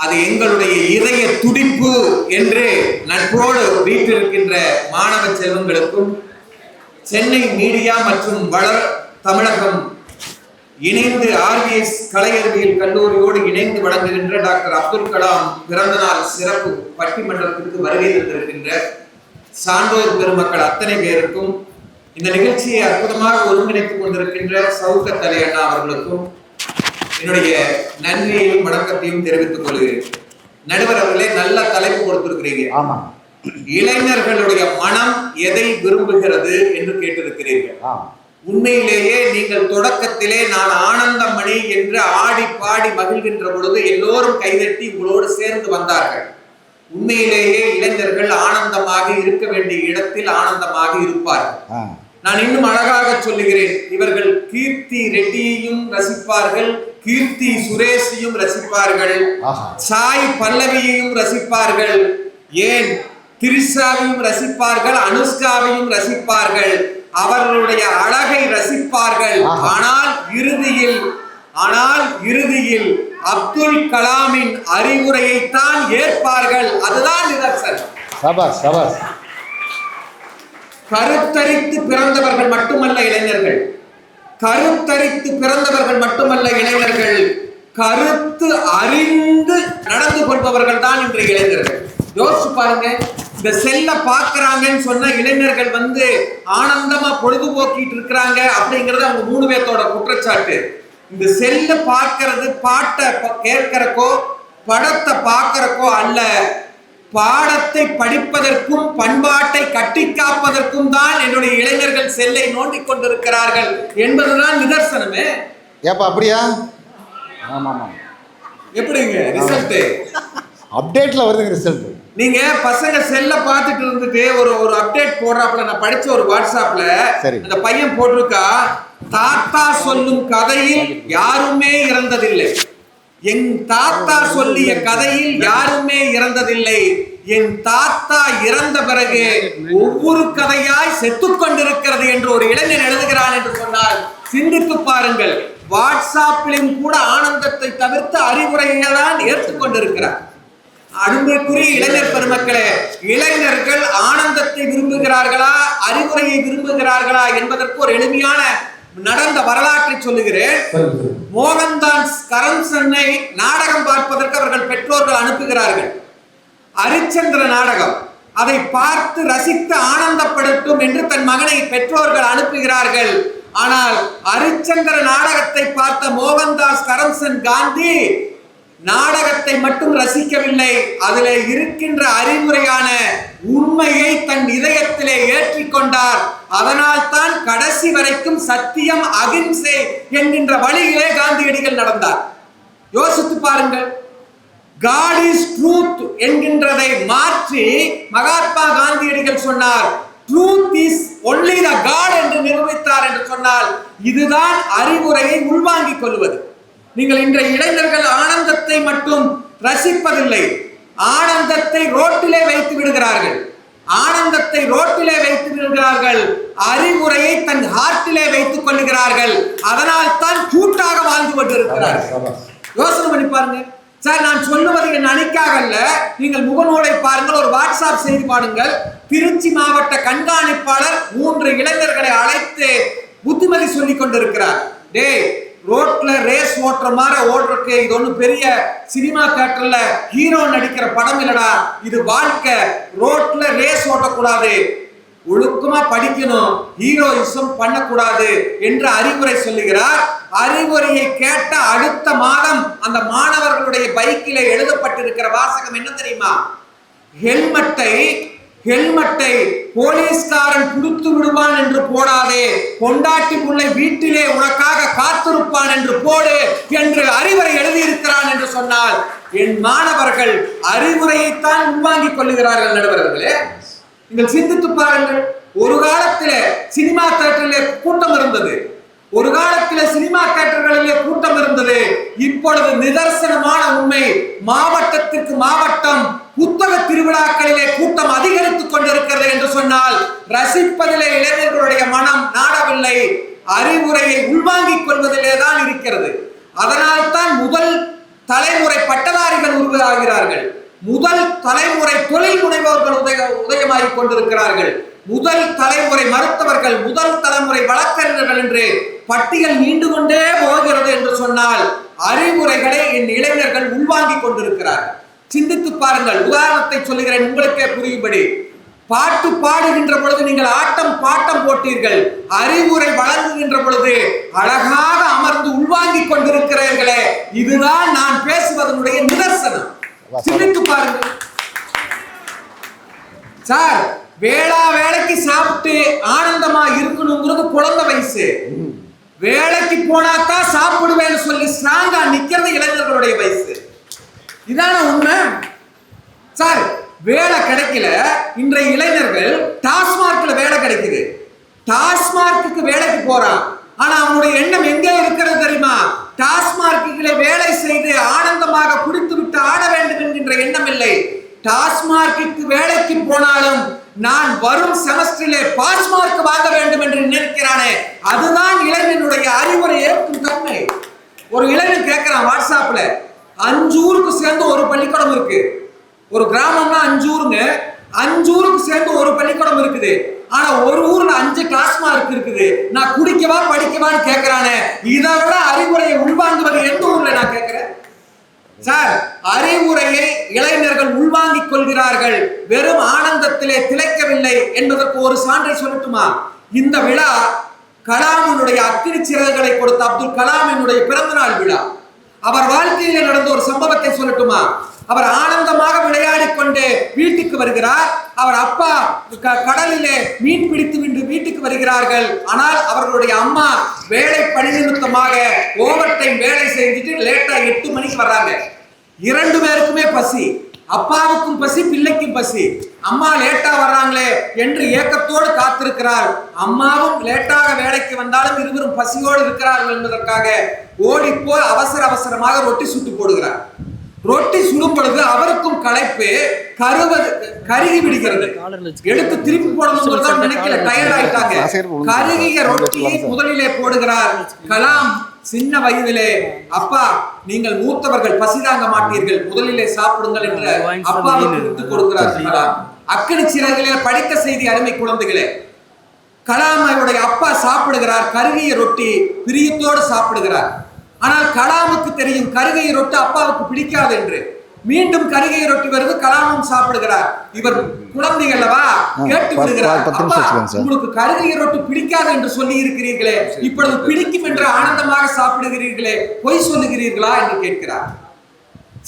அது எங்களுடைய இதய துடிப்பு என்று நட்போடு வீட்டிருக்கின்ற மாணவ செல்வங்களுக்கும் சென்னை மீடியா மற்றும் வளர் தமிழகம் இணைந்து RVS கலை அறிவியல் கல்லூரியோடு இணைந்து வழங்குகின்ற டாக்டர் அப்துல் கலாம் பிறந்தநாள் சிறப்பு பட்டிமன்றத்திற்கு வருகை தந்திருக்கின்ற சான்றோர் பெருமக்கள் அத்தனை பேருக்கும், இந்த நிகழ்ச்சியை அற்புதமாக ஒருங்கிணைத்துக் கொண்டிருக்கின்ற சவுகத் அலி அண்ணா அவர்களுக்கும் என்னுடைய நன்றியையும் வணக்கத்தையும் தெரிவித்துக் கொள்கிறேன். நடுவர் அவர்களே, நல்ல தலைப்பு கொடுத்திருக்கிறீங்க. ஆமா, இளைஞர்களுடைய மனம் எதை விரும்புகிறது என்று கேட்டிருக்கிறீர்கள். உண்மையிலேயே நீங்கள் தொடக்கத்திலே நான் ஆனந்தமணி என்று ஆடி பாடி மகிழ்கின்ற பொழுது எல்லோரும் கைதட்டி உங்களோடு சேர்ந்து வந்தார்கள். உண்மையிலேயே இளைஞர்கள் ஆனந்தமாக இருக்க வேண்டிய இடத்தில் ஆனந்தமாக இருப்பார்கள். நான் இன்னும் அழகாக சொல்லுகிறேன், இவர்கள் கீர்த்தி ரெட்டியையும் ரசிப்பார்கள், கீர்த்தி சுரேஷையும் ரசிப்பார்கள், சாய் பல்லவியையும் ரசிப்பார்கள், ஏன் திரிஷாவையும் ரசிப்பார்கள், அனுஷ்காவையும் ரசிப்பார்கள், அவர்களுடைய அழகை ரசிப்பார்கள். ஆனால் இறுதியில் அப்துல் கலாமின் அறிவுரையைத்தான் ஏற்பார்கள். அதுதான் நிதர்சனம். கருத்தரித்து பிறந்தவர்கள் மட்டுமல்ல இளைஞர்கள், கருத்தரித்து பிறந்தவர்கள் மட்டுமல்ல இளைஞர்கள், கருத்து அறிந்து நடந்து கொள்பவர்கள் தான் இன்றைய இளைஞர்கள். யோசிச்சு பாருங்க, இந்த செல்ல பாக்குறாங்கன்னு சொன்ன இளைஞர்கள் ஆனந்தமா பொழுதுபோக்கிட்டு இருக்கிறாங்க அப்படிங்கறது அவங்க 3 பேர்த்தோட குற்றச்சாட்டு. இந்த செல்ல பார்க்கறது பாட்டை கேட்கறக்கோ படத்தை பார்க்கறக்கோ அல்ல, பாடத்தை படிப்பதற்கும் பண்பாட்டை கட்டி காப்பதற்கும் தான் என்னுடைய இளைஞர்கள் செல்லை நோண்டிக் கொண்டிருக்கிறார்கள் என்பதுதான் நிதர்சனமே. ஏப்பா அப்படியா? எப்படிங்க ரிசல்ட் அப்டேட்ல வருது ரிசல்ட். நீங்க பசங்க செல்ல பார்த்துட்டு இருந்துட்டு ஒரு அப்டேட் போடுறாப்புல, நான் படிச்ச ஒரு வாட்ஸ்அப்ல அந்த பையன் போட்டிருக்கா, தாத்தா சொல்லும் கதையில் யாருமே இறந்ததில்லை, என் தாத்தா சொல்லிய கதையில் யாருமே இறந்ததில்லை, என் தாத்தா இறந்த பிறகு ஒவ்வொரு கதையாய் செத்துக் கொண்டிருக்கிறது என்று ஒரு இளைஞன் எழுதுகிறான் என்று சொன்னால் சிந்தித்து பாருங்கள். வாட்ஸ்அப்பிலும் கூட ஆனந்தத்தை தவிர்த்து அறிவுரையை தான் ஏற்றுக்கொண்டிருக்கிறார். அன்புக்குரிய இளைஞர் பெருமக்களே, இளைஞர்கள் ஆனந்தத்தை விரும்புகிறார்களா அறிவுரையை விரும்புகிறார்களா என்பதற்கு ஒரு எளிமையான நடந்த வரலாற்றை சொல்லுகிறேன். மோகன்தாஸ் கரம்சனை நாடகம் பார்ப்பதற்கு அவர்கள் பெற்றோர்கள் அனுப்புகிறார்கள். ஹரிச்சந்திர நாடகம், அதை பார்த்து ரசித்து ஆனந்தப்படுத்தும் என்று தன் மகனை பெற்றோர்கள் அனுப்புகிறார்கள். ஆனால் ஹரிச்சந்திர நாடகத்தை பார்த்த மோகன்தாஸ் கரம்சன் காந்தி நாடகத்தை மட்டும் ரசிக்கவில்லை, அதில் இருக்கின்ற அறிவுரையான உண்மையை தன் இதயத்திலே ஏற்றிக்கொண்டார். அதனால் தான் கடைசி வரைக்கும் சத்தியம் அகிம்சை என்கின்ற வழியிலே காந்தியடிகள் நடந்தார். யோசித்து பாருங்கள். God is truth என்கின்றதை மாற்றி மகாத்மா காந்தியடிகள் சொன்னார் truth is only the God என்று நிரூபித்தார் என்று சொன்னால் இதுதான் அறிவுரையை உள்வாங்கிக் கொள்வது. நீங்கள் இன்றைய இளைஞர்கள் ஆனந்தத்தை மட்டும் ரசிப்பதில்லை, ஆனந்தத்தை ரோட்டிலே வைத்து விடுகிறார்கள். ஆனந்தத்தை ரோட்டிலே வைத்து விடுகிறார்கள், அறிவுரையை தன் ஹார்ட்டிலே வைத்துக் கொள்ளுகிறார்கள். அதனால் தான் கூட்டாக வாழ்ந்து கொண்டிருக்கிறார்கள். யோசனை பண்ணி பாருங்க சார். நான் சொல்லுவது என் அணிக்காக அல்ல. நீங்கள் முகநூலை பாருங்கள், ஒரு வாட்ஸ்அப் செய்தி பாருங்கள். திருச்சி மாவட்ட கண்காணிப்பாளர் 3 இளைஞர்களை அழைத்து புத்திமதி சொல்லிக் கொண்டிருக்கிறார். டேய், ரோட்ல ரேஸ் ஓட்டுற மாதிரி ஓடுறதுக்கு இது ஒன்றும் பெரிய சினிமா தியேட்டர்ல ஹீரோ நடிக்கிற படம் இல்லடா, இது வாழ்க்கை. ரோட்ல ரேஸ் ஓட்டக்கூடாது, ஒழுக்கமா படிக்கணும், ஹீரோயிசம் பண்ணக்கூடாது என்று அறிவுரை சொல்லுகிறார். அறிவுரையை கேட்ட அடுத்த மாதம் அந்த மாணவர்களுடைய பைக்கிலே எழுதப்பட்டிருக்கிற வாசகம் என்ன தெரியுமா? ஹெல்மெட்டை போலீஸ்காரன் கொடுத்து விடுவான் என்று போடாதே, கொண்டாட்டி பிள்ளை வீட்டிலே உனக்காக காத்திருப்பான் என்று போடு என்று அறிவுரை எழுதியிருக்கிறான் என்று சொன்னால் என் மாணவர்கள் அறிவுரையைத்தான் உள்வாங்கிக் கொள்ளுகிறார்கள். நடுவர்களே, நீங்கள் சிந்தித்து பாருங்கள். ஒரு காலத்திலே சினிமா தியேட்டரிலே கூட்டம் இருந்தது, ஒரு காலத்திலே சினிமா தியேட்டர்களிலே கூட்டம் இருந்தது. இப்பொழுது நிதர்சனமான உண்மை, மாவட்டத்திற்கு மாவட்டம் புத்தக திருவிழாக்களிலே கூட்டம் அதிகரித்துக் கொண்டிருக்கிறது என்று சொன்னால் ரசிப்பதிலே இளைஞர்களுடைய மனம் நாடவில்லை, அறிவுரையை உள்வாங்கிக் கொள்வதிலே தான் இருக்கிறது. அதனால் தான் முதல் தலைமுறை பட்டதாரிகள் உருவாகிறார்கள், முதல் தலைமுறை தொழில் முனைவோர்கள் உதயமாகிக் கொண்டிருக்கிறார்கள், முதல் தலைமுறை மருத்துவர்கள், முதல் தலைமுறை வழக்கறிஞர்கள் என்று பட்டியல் நீண்டு கொண்டே போகிறது என்று சொன்னால் அறிவுரைகளை என் இளைஞர்கள் உள்வாங்கிக் கொண்டிருக்கிறார்கள். சிந்தித்து பாருங்கள். உதாரணத்தை சொல்லுகிறேன் உங்களுக்கே புரியும்படி. பாட்டு பாடுகின்ற பொழுது நீங்கள் ஆட்டம் பாட்டம் போட்டீர்கள், அறிவுரை வழங்குகின்ற பொழுது அழகாக அமர்ந்து உள்வாங்கிக் கொண்டிருக்கிறீர்களே, இதுதான் நான் பேசுவதனுடைய நிதர்சனம். சிந்தித்து பாருங்கள் சார். வேலைக்கு சாப்பிட்டு ஆனந்தமா இருக்கணுங்கிறது குழந்தை வயசு. வேலைக்கு போனாதான் சாப்பிடுவேன்னு சொல்லி ஸ்ட்ராங்கா நிக்கிறது இளைஞர்களுடைய வயசு. இதான உண்மை சார். வேலை கிடைக்கல, இன்றைய இளைஞர்கள் டாஸ்மார்க்ல வேலை கிடைக்குது, டாஸ்மார்க்கு வேலைக்கு போறான். ஆனா அவனுடைய எண்ணம் எங்கே இருக்கிறது தெரியுமா? டாஸ்மார்க்கிலே வேலை செய்து ஆனந்தமாக குடித்து விட்டு ஆட வேண்டும் என்கின்ற எண்ணம் இல்லை. டாஸ்மார்க்கு வேலைக்கு போனாலும் நான் வரும் செமஸ்டரிலே பாஸ் மார்க் வாங்க வேண்டும் என்று நினைக்கிறானே, அதுதான் இளைஞனுடைய அறிவுரை ஏற்கும் தன்மை. ஒரு இளைஞன் கேட்கிறான் வாட்ஸ்அப்ல, 5 ஊருக்கு சேர்ந்து ஒரு பள்ளிக்கூடம் இருக்கு. ஒரு கிராமம்னா 5 ஊருங்க, 5 ஊருக்கு சேர்ந்து ஒரு பள்ளிக்கூடம் இருக்குது. ஆனா ஒரு ஊர்ல 5 டாஸ்மார்க் இருக்குது. நான் குடிக்கவா படிக்கவான்னு கேட்கிறானே, இதை விட அறிவுரையை உள்வாங்குவது எந்த ஊர்ல நான் கேட்கிறேன் சார். அறிவுரையை இளைஞர்கள் உள்வாங்கிக் கொள்கிறார்கள், வெறும் ஆனந்தத்திலே திளைக்கவில்லை என்பதற்கு ஒரு சான்றை சொல்லட்டுமா? இந்த விழா கலாமினுடைய அக்கினி சிறகுகளை கொடுத்த அப்துல் கலாமினுடைய பிறந்த நாள் விழா. அவர் வாழ்க்கையிலே நடந்த ஒரு சம்பவத்தை சொல்லட்டுமா? அவர் ஆனந்தமாக விளையாடி கொண்டு வீட்டுக்கு வருகிறார். அவர் அப்பா கடலிலே மீன் பிடித்து விட்டு வீட்டுக்கு வருகிறார்கள். ஆனால் அவர்களுடைய அம்மா வேலை பணி நிமித்தமாக ஓவர் டைம் வேலை செஞ்சுட்டு லேட்டா 8 மணிக்கு வர்றாங்க. 2 பேருக்குமே பசி, அப்பாவுக்கும் பசி, பிள்ளைக்கும் பசி. அம்மா லேட்டா வர்றாங்களே என்று ஏக்கத்தோடு காத்திருக்கிறார். அம்மாவும் லேட்டாக வேலைக்கு வந்தாலும் இருவரும் பசியோடு இருக்கிறார்கள் என்பதற்காக ஓடிப்போய் அவசரமாக ரொட்டி சுட்டு போடுகிறார். ரொட்டி சுடும் பொழுது அவருக்கும் களைப்பு, கருகி விடுகிறது. எடுத்து திருப்பி போடணும் நினைக்கல, டயர்ட் ஆயிட்டாங்க. கருகிய ரொட்டியை முதலிலே போடுகிறார். கலாம் சின்ன வயதிலே, அப்பா நீங்கள் மூத்தவர்கள் பசிதாங்க மாட்டீர்கள், முதலிலே சாப்பிடுங்கள் என்று அப்பாவுக்கு விட்டுக் கொடுக்கிறார் கலாம். அக்கினி சிறகிலே படித்த செய்தி அருமை குழந்தைகளே. கலாமுடைய அப்பா சாப்பிடுகிறார் கருகிய ரொட்டி, பிரியத்தோடு சாப்பிடுகிறார். ஆனால் கலாமுக்கு தெரியும் கருகிய ரொட்டி அப்பாவுக்கு பிடிக்காது என்று. மீண்டும் கருகிய ரொட்டி வருது, கலாமும் சாப்பிடுகிறார். இவர் குழந்தைகளவா கேட்டு விடுகிறார், உங்களுக்கு கருகிய ரொட்டி பிடிக்காது என்று சொல்லி இருக்கிறீர்களே, இப்பொழுது பிடிக்கும் என்று ஆனந்தமாக சாப்பிடுகிறீர்களே, பொய் சொல்லுகிறீர்களா என்று கேட்கிறார்.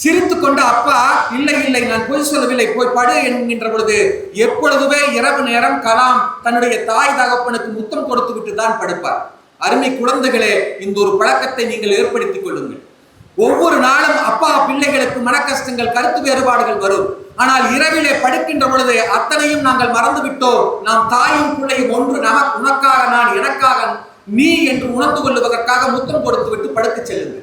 சிரித்து கொண்டு அப்பா இல்லை இல்லை நான் பொய் சொல்லவில்லை, போய் படு என்கின்ற பொழுது எப்பொழுதுமே இரவு நேரம் கலாம் தன்னுடைய தாய் தகப்பனுக்கு முத்தம் கொடுத்து விட்டு தான் படுப்பார். அருமை குழந்தைகளே, இந்த ஒரு பழக்கத்தை நீங்கள் ஏற்படுத்திக் கொள்ளுங்கள். ஒவ்வொரு நாளும் அப்பா பிள்ளைகளுக்கு மன கஷ்டங்கள், கருத்து வேறுபாடுகள் வரும். ஆனால் இரவிலே படுக்கின்ற பொழுது அத்தனையும் நாங்கள் மறந்து விட்டோம். நாம் தாயும் பிள்ளையும் ஒன்று, உனக்காக நான், எனக்காக நீ என்று உணர்ந்து கொள்வதற்காக முத்தம் கொடுத்து விட்டு படுக்க செல்லுங்கள்.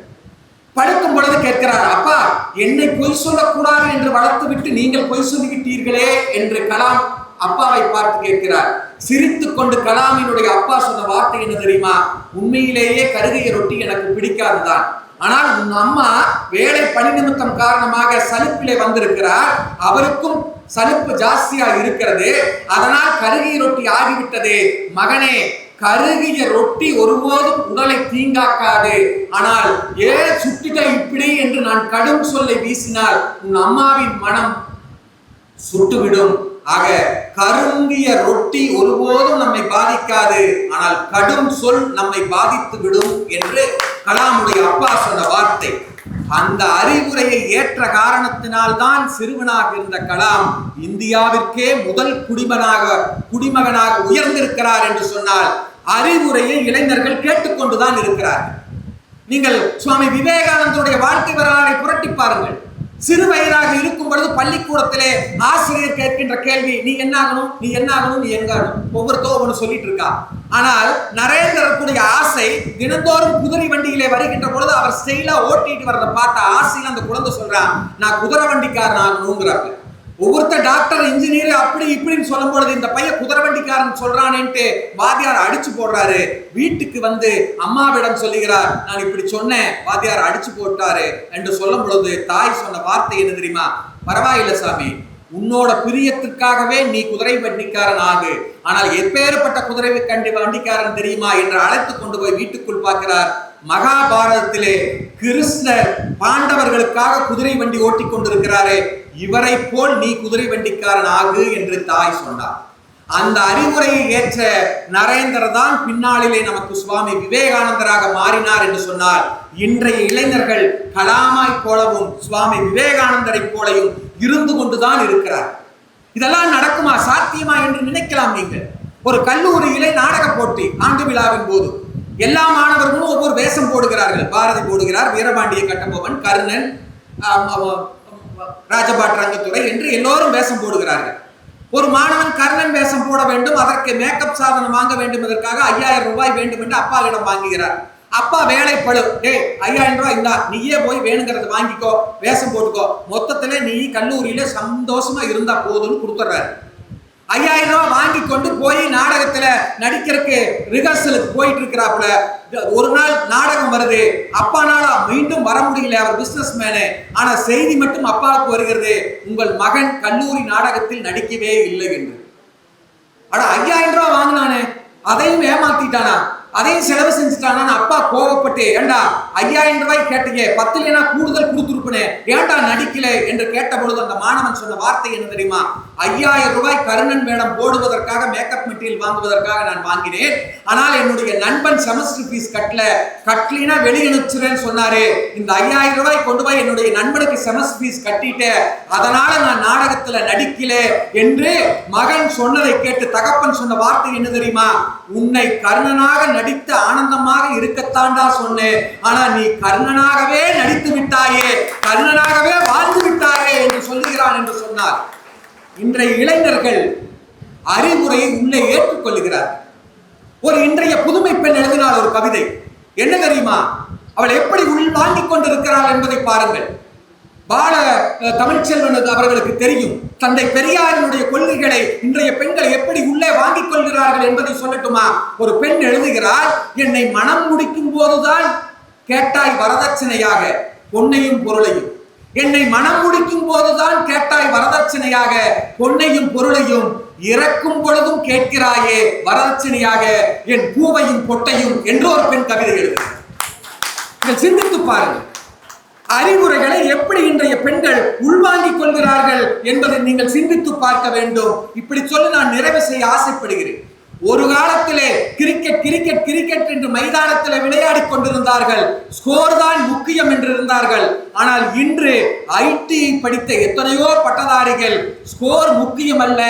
படுக்கும் பொழுது கேட்கிறார், அப்பா என்னை பொய் சொல்லக்கூடாது என்று வளர்த்து விட்டு நீங்கள் பொய் சொல்லிவிட்டீர்களே என்று கலாம் அப்பாவை பார்த்து கேட்கிறார். சிரித்து கொண்டு கலாமினுடைய அப்பா சொன்ன வார்த்தை என்ன தெரியுமா? உண்மையிலேயே கருகிய ரொட்டி எனக்கு பிடிக்காதுதான், ஆனால் உன் அம்மா வேலை பணி நிமித்தம் காரணமாக சலிப்பிலே வந்திருக்கிறார், அவருக்கும் சலிப்பு ஜாஸ்தியா இருக்கிறது, அதனால் கருகிய ரொட்டி ஆகிவிட்டது. மகனே, கருகிய ரொட்டி ஒருபோதும் உடலை தீங்காக்காது, ஆனால் ஏன் சுட்டிட்ட இப்படி என்று நான் கடும் சொல்லை வீசினால் உன் அம்மாவின் மனம் சுட்டுவிடும். ஆக கருங்கிய ரொட்டி ஒருபோதும் நம்மை பாதிக்காது, ஆனால் கடும் சொல் நம்மை பாதித்து விடும் என்று கலாமுடைய அப்பா சொன்ன வார்த்தை. அந்த அறிவுரையை ஏற்ற காரணத்தினால்தான் சிறுவனாக இருந்த கலாம் இந்தியாவிற்கே முதல் குடிமகனாக உயர்ந்திருக்கிறார் என்று சொன்னால் அறிவுரையை இளைஞர்கள் கேட்டுக்கொண்டுதான் இருக்கிறார்கள். நீங்கள் சுவாமி விவேகானந்தருடைய வாழ்க்கை வரலாறை புரட்டி பாருங்கள். சிறு வயதாக இருக்கும் பொழுது பள்ளிக்கூடத்திலே ஆசிரியர் கேட்கின்ற கேள்வி, நீ என்ன ஆகணும், நீ என்ன ஆகணும், நீ எங்க ஆகணும், ஒவ்வொருத்தரும் சொல்லிட்டு இருக்கா. ஆனால் நரேந்திரனுடைய ஆசை தினந்தோறும் குதிரை வண்டியிலே வருகின்ற பொழுது அவர் ஸ்டைலா ஓட்டிட்டு வர்றதை பார்த்த ஆசையில் அந்த குழந்தை சொல்றான், நான் குதிரை வண்டிக்காரன் ஆகணுங்கிறாங்க. ஒவ்வொருத்தர் டாக்டர், இன்ஜினியர் அப்படி இப்படின்னு சொல்லும் பொழுது இந்த பையன் குதிரை வண்டிக்காரன் சொல்றானேன்ட்டு வாத்தியார் அடிச்சு போடுறாரு. வீட்டுக்கு வந்து அம்மாவிடம் சொல்லுகிறார், நான் இப்படி சொன்னேன், வாத்தியார் அடிச்சு போட்டாரு என்று சொல்லும் பொழுது தாய் சொன்ன வார்த்தை என்ன தெரியுமா? பரவாயில்லை சாமி, உன்னோட பிரியத்திற்காகவே நீ குதிரை வண்டிக்காரன் ஆகு, ஆனால் எப்பேற்பட்ட குதிரை வண்டிக்காரன் தெரியுமா என்று அழைத்து கொண்டு போய் வீட்டுக்குள் பார்க்கிறார். மகாபாரதத்திலே கிருஷ்ணர் பாண்டவர்களுக்காக குதிரை வண்டி ஓட்டி கொண்டிருக்கிறாரே, இவரை போல் நீ குதிரை வண்டிக்காரன் ஆகு என்று தாய் சொன்னார். அந்த அறிவுரையை ஏற்ற நரேந்திரர் தான் பின்னாளிலே நமக்கு சுவாமி விவேகானந்தராக மாறினார் என்று சொன்னார். இன்றைய இளைஞர்கள் கலாமாய் போலவும் சுவாமி விவேகானந்தரை போலையும் இருந்து கொண்டுதான் இருக்கிறார். இதெல்லாம் நடக்குமா, சாத்தியமா என்று நினைக்கலாம் நீங்கள். ஒரு கல்லூரியிலே நாடக போட்டி ஆண்டு விழாவின் போது எல்லா மாணவர்களும் ஒவ்வொரு வேஷம் போடுகிறார்கள். பாரதி போடுகிறார், வீரபாண்டிய கட்டபொம்மன், கர்ணன், ராஜபாட் ரங்கத்துறை என்று எல்லோரும் வேஷம் போடுகிறார்கள். ஒரு மாணவன் கர்ணன் வேஷம் போட வேண்டும், அதற்கு மேக்கப் சாதனம் வாங்க வேண்டும், அதற்காக 5000 ரூபாய் வேண்டும் என்று அப்பாவிடம் வாங்குகிறார். அப்பா வேலை பழு, 5000 ரூபாய் இந்தா, நீயே போய் வேணுங்கிறது வாங்கிக்கோ, வேஷம் போட்டுக்கோ, மொத்தத்திலே நீ கல்லூரியில சந்தோஷமா இருந்தா போதும்னு கொடுத்துட்றாரு. 5000 ரூபாய் வாங்கி கொண்டு போய் நாடகத்துல நடிக்கிறதுக்கு ரிஹர்சலுக்கு போயிட்டு இருக்கிறாப்புல. ஒரு நாள் நாடகம் வருது, அப்பானால மீண்டும் வர முடியல, அவர் பிசினஸ் மேனு. ஆனா செய்தி மட்டும் அப்பாவுக்கு வருகிறது, உங்கள் மகன் கல்லூரி நாடகத்தில் நடிக்கவே இல்லை என்று. ஆனா 5000 ரூபாய் வாங்கினானே, அதையும் ஏமாத்திட்டானா, அதையும் செலவு செஞ்சுட்டானா? அப்பா கோவப்பட்டு, ஏண்டா 5000 ரூபாய் கேட்டீங்க, 10 இல்லைனா கூடுதல் கொடுத்துருப்பனே, ஏண்டா நடிக்கல என்று கேட்ட பொழுது அந்த மாணவன் சொன்ன வார்த்தை என்ன தெரியுமா? 5000 ரூபாய் கர்ணன் வேடம் போடுவதற்காக, மேக்கப் மெட்டீரியல் வாங்குவதற்காக நான் வாங்கினேன். ஆனால் என்னுடைய நண்பன் செமஸ்டர் ஃபீஸ் கட்டலினா வெளியே அனுப்பிச்சுறேன்னு சொன்னாரு. இந்த 5000 ரூபாய் கொண்டு போய் என்னுடைய நண்பனுக்கு செமஸ்டர் ஃபீஸ் கட்டிட்டேன், அதனால நான் நாடகத்துல நடிக்கல என்று மகன் சொன்னதை கேட்டு தகப்பன் சொன்ன வார்த்தை என்ன தெரியுமா? உன்னை கர்ணனாக நடித்து ஆனந்தமாக இருக்கத்தாண்டா சொன்னேன், ஆனா நீ கர்ணனாகவே நடித்து விட்டாயே, கர்ணனாகவே வாழ்ந்து விட்டாயே என்று சொல்லுகிறான் என்று சொன்னார். இன்றைய இளைஞர்கள் அறிவுரையை உள்ளே ஏற்றுக்கொள்கிறார். ஒரு இன்றைய புதுமை பெண் எழுதினார் ஒரு கவிதை, என்ன தெரியுமா? அவள் எப்படி உள் வாங்கிக் கொண்டிருக்கிறாள் என்பதை பாருங்கள். பால தமிழ்ச்செல்வன் அவர்களுக்கு தெரியும் தந்தை பெரியாரினுடைய கொள்கைகளை இன்றைய பெண்கள் எப்படி உள்ளே வாங்கிக் கொள்கிறார்கள் என்பதை சொல்லட்டுமா? ஒரு பெண் எழுதுகிறார், என்னை மனம் முடிக்கும் போதுதான் கேட்டாய் வரதட்சணையாக பொன்னையும் பொருளையும், என்னை மனம் முடிக்கும் போதுதான் கேட்டாய் வரதட்சணையாக பொன்னையும் பொருளையும், இறக்கும் பொழுதும் கேட்கிறாயே வரதட்சணையாக என் பூவையும் பொட்டையும் என்று ஒரு பெண் கவிதை எழுதுகிறார். சிந்தித்து பாருங்கள், அறிவுரைகளை எப்படி இன்றைய பெண்கள் உள்வாங்கிக் கொள்கிறார்கள் என்பதை நீங்கள் சிந்தித்து பார்க்க வேண்டும். இப்படி சொல்லி நான் நிறைவு செய்ய ஆசைப்படுகிறேன். ஒரு காலத்திலே கிரிக்கெட் என்று மைதானத்தில் விளையாடி கொண்டிருந்தார்கள். ஸ்கோர் தான் முக்கியம் என்று இருந்தார்கள். ஆனால் இன்று ஐடி படித்த எத்தனையோ பட்டதாரிகள் ஸ்கோர் முக்கியம் அல்ல,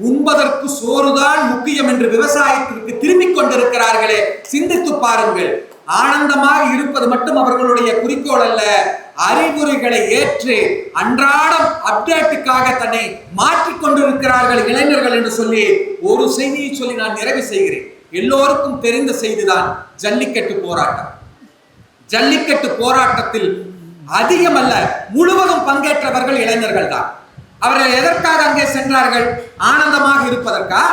உண்பதற்கு சோறுதான் முக்கியம் என்று விவசாயத்திற்கு திரும்பிக் கொண்டிருக்கிறார்களே. சிந்தித்து பாருங்கள். ஆனந்தமாக இருப்பது மட்டும் அவர்களுடைய குறிக்கோள் அல்ல, அறிவுரைகளை ஏற்று அன்றாடம் அப்டேட்டுக்காக தன்னை மாற்றிக் கொண்டிருக்கிறார்கள் இளைஞர்கள் என்று சொல்லி ஒரு செய்தியை சொல்லி நான் நிறைவு செய்கிறேன். எல்லோருக்கும் தெரிந்த செய்திதான் ஜல்லிக்கட்டு போராட்டம். ஜல்லிக்கட்டு போராட்டத்தில் அதிகமல்ல முழுவதும் பங்கேற்றவர்கள் இளைஞர்கள் தான். அவர்கள் எதற்காக அங்கே சென்றார்கள்? ஆனந்தமாக இருப்பதற்கா?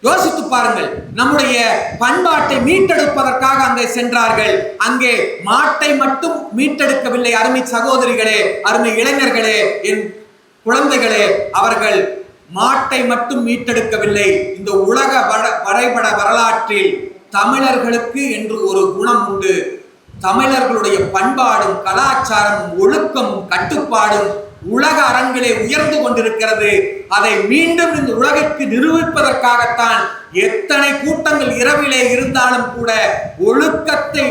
யோசித்து பாருங்கள். நம்முடைய பண்பாட்டை மீட்டெடுப்பதற்காக அங்கே சென்றார்கள். அங்கே மாட்டை மட்டும் மீட்டெடுக்கவில்லை. அருமை சகோதரிகளே, அருமை இளைஞர்களே, என் குழந்தைகளே, அவர்கள் மாட்டை மட்டும் மீட்டெடுக்கவில்லை. இந்த உலக வரைபட வரலாற்றில் தமிழர்களுக்கு என்று ஒரு குணம் உண்டு. தமிழர்களுடைய பண்பாடும் கலாச்சாரமும் ஒழுக்கமும் கட்டுப்பாடும் உலக அரங்கிலே உயர்ந்து கொண்டிருக்கிறது. அதை மீண்டும் இந்த உலகிற்கு நிரூபிப்பதற்காகத்தான் எத்தனை கூட்டங்கள் இரவிலே இருந்தாலும் கூட ஒழுக்கத்தை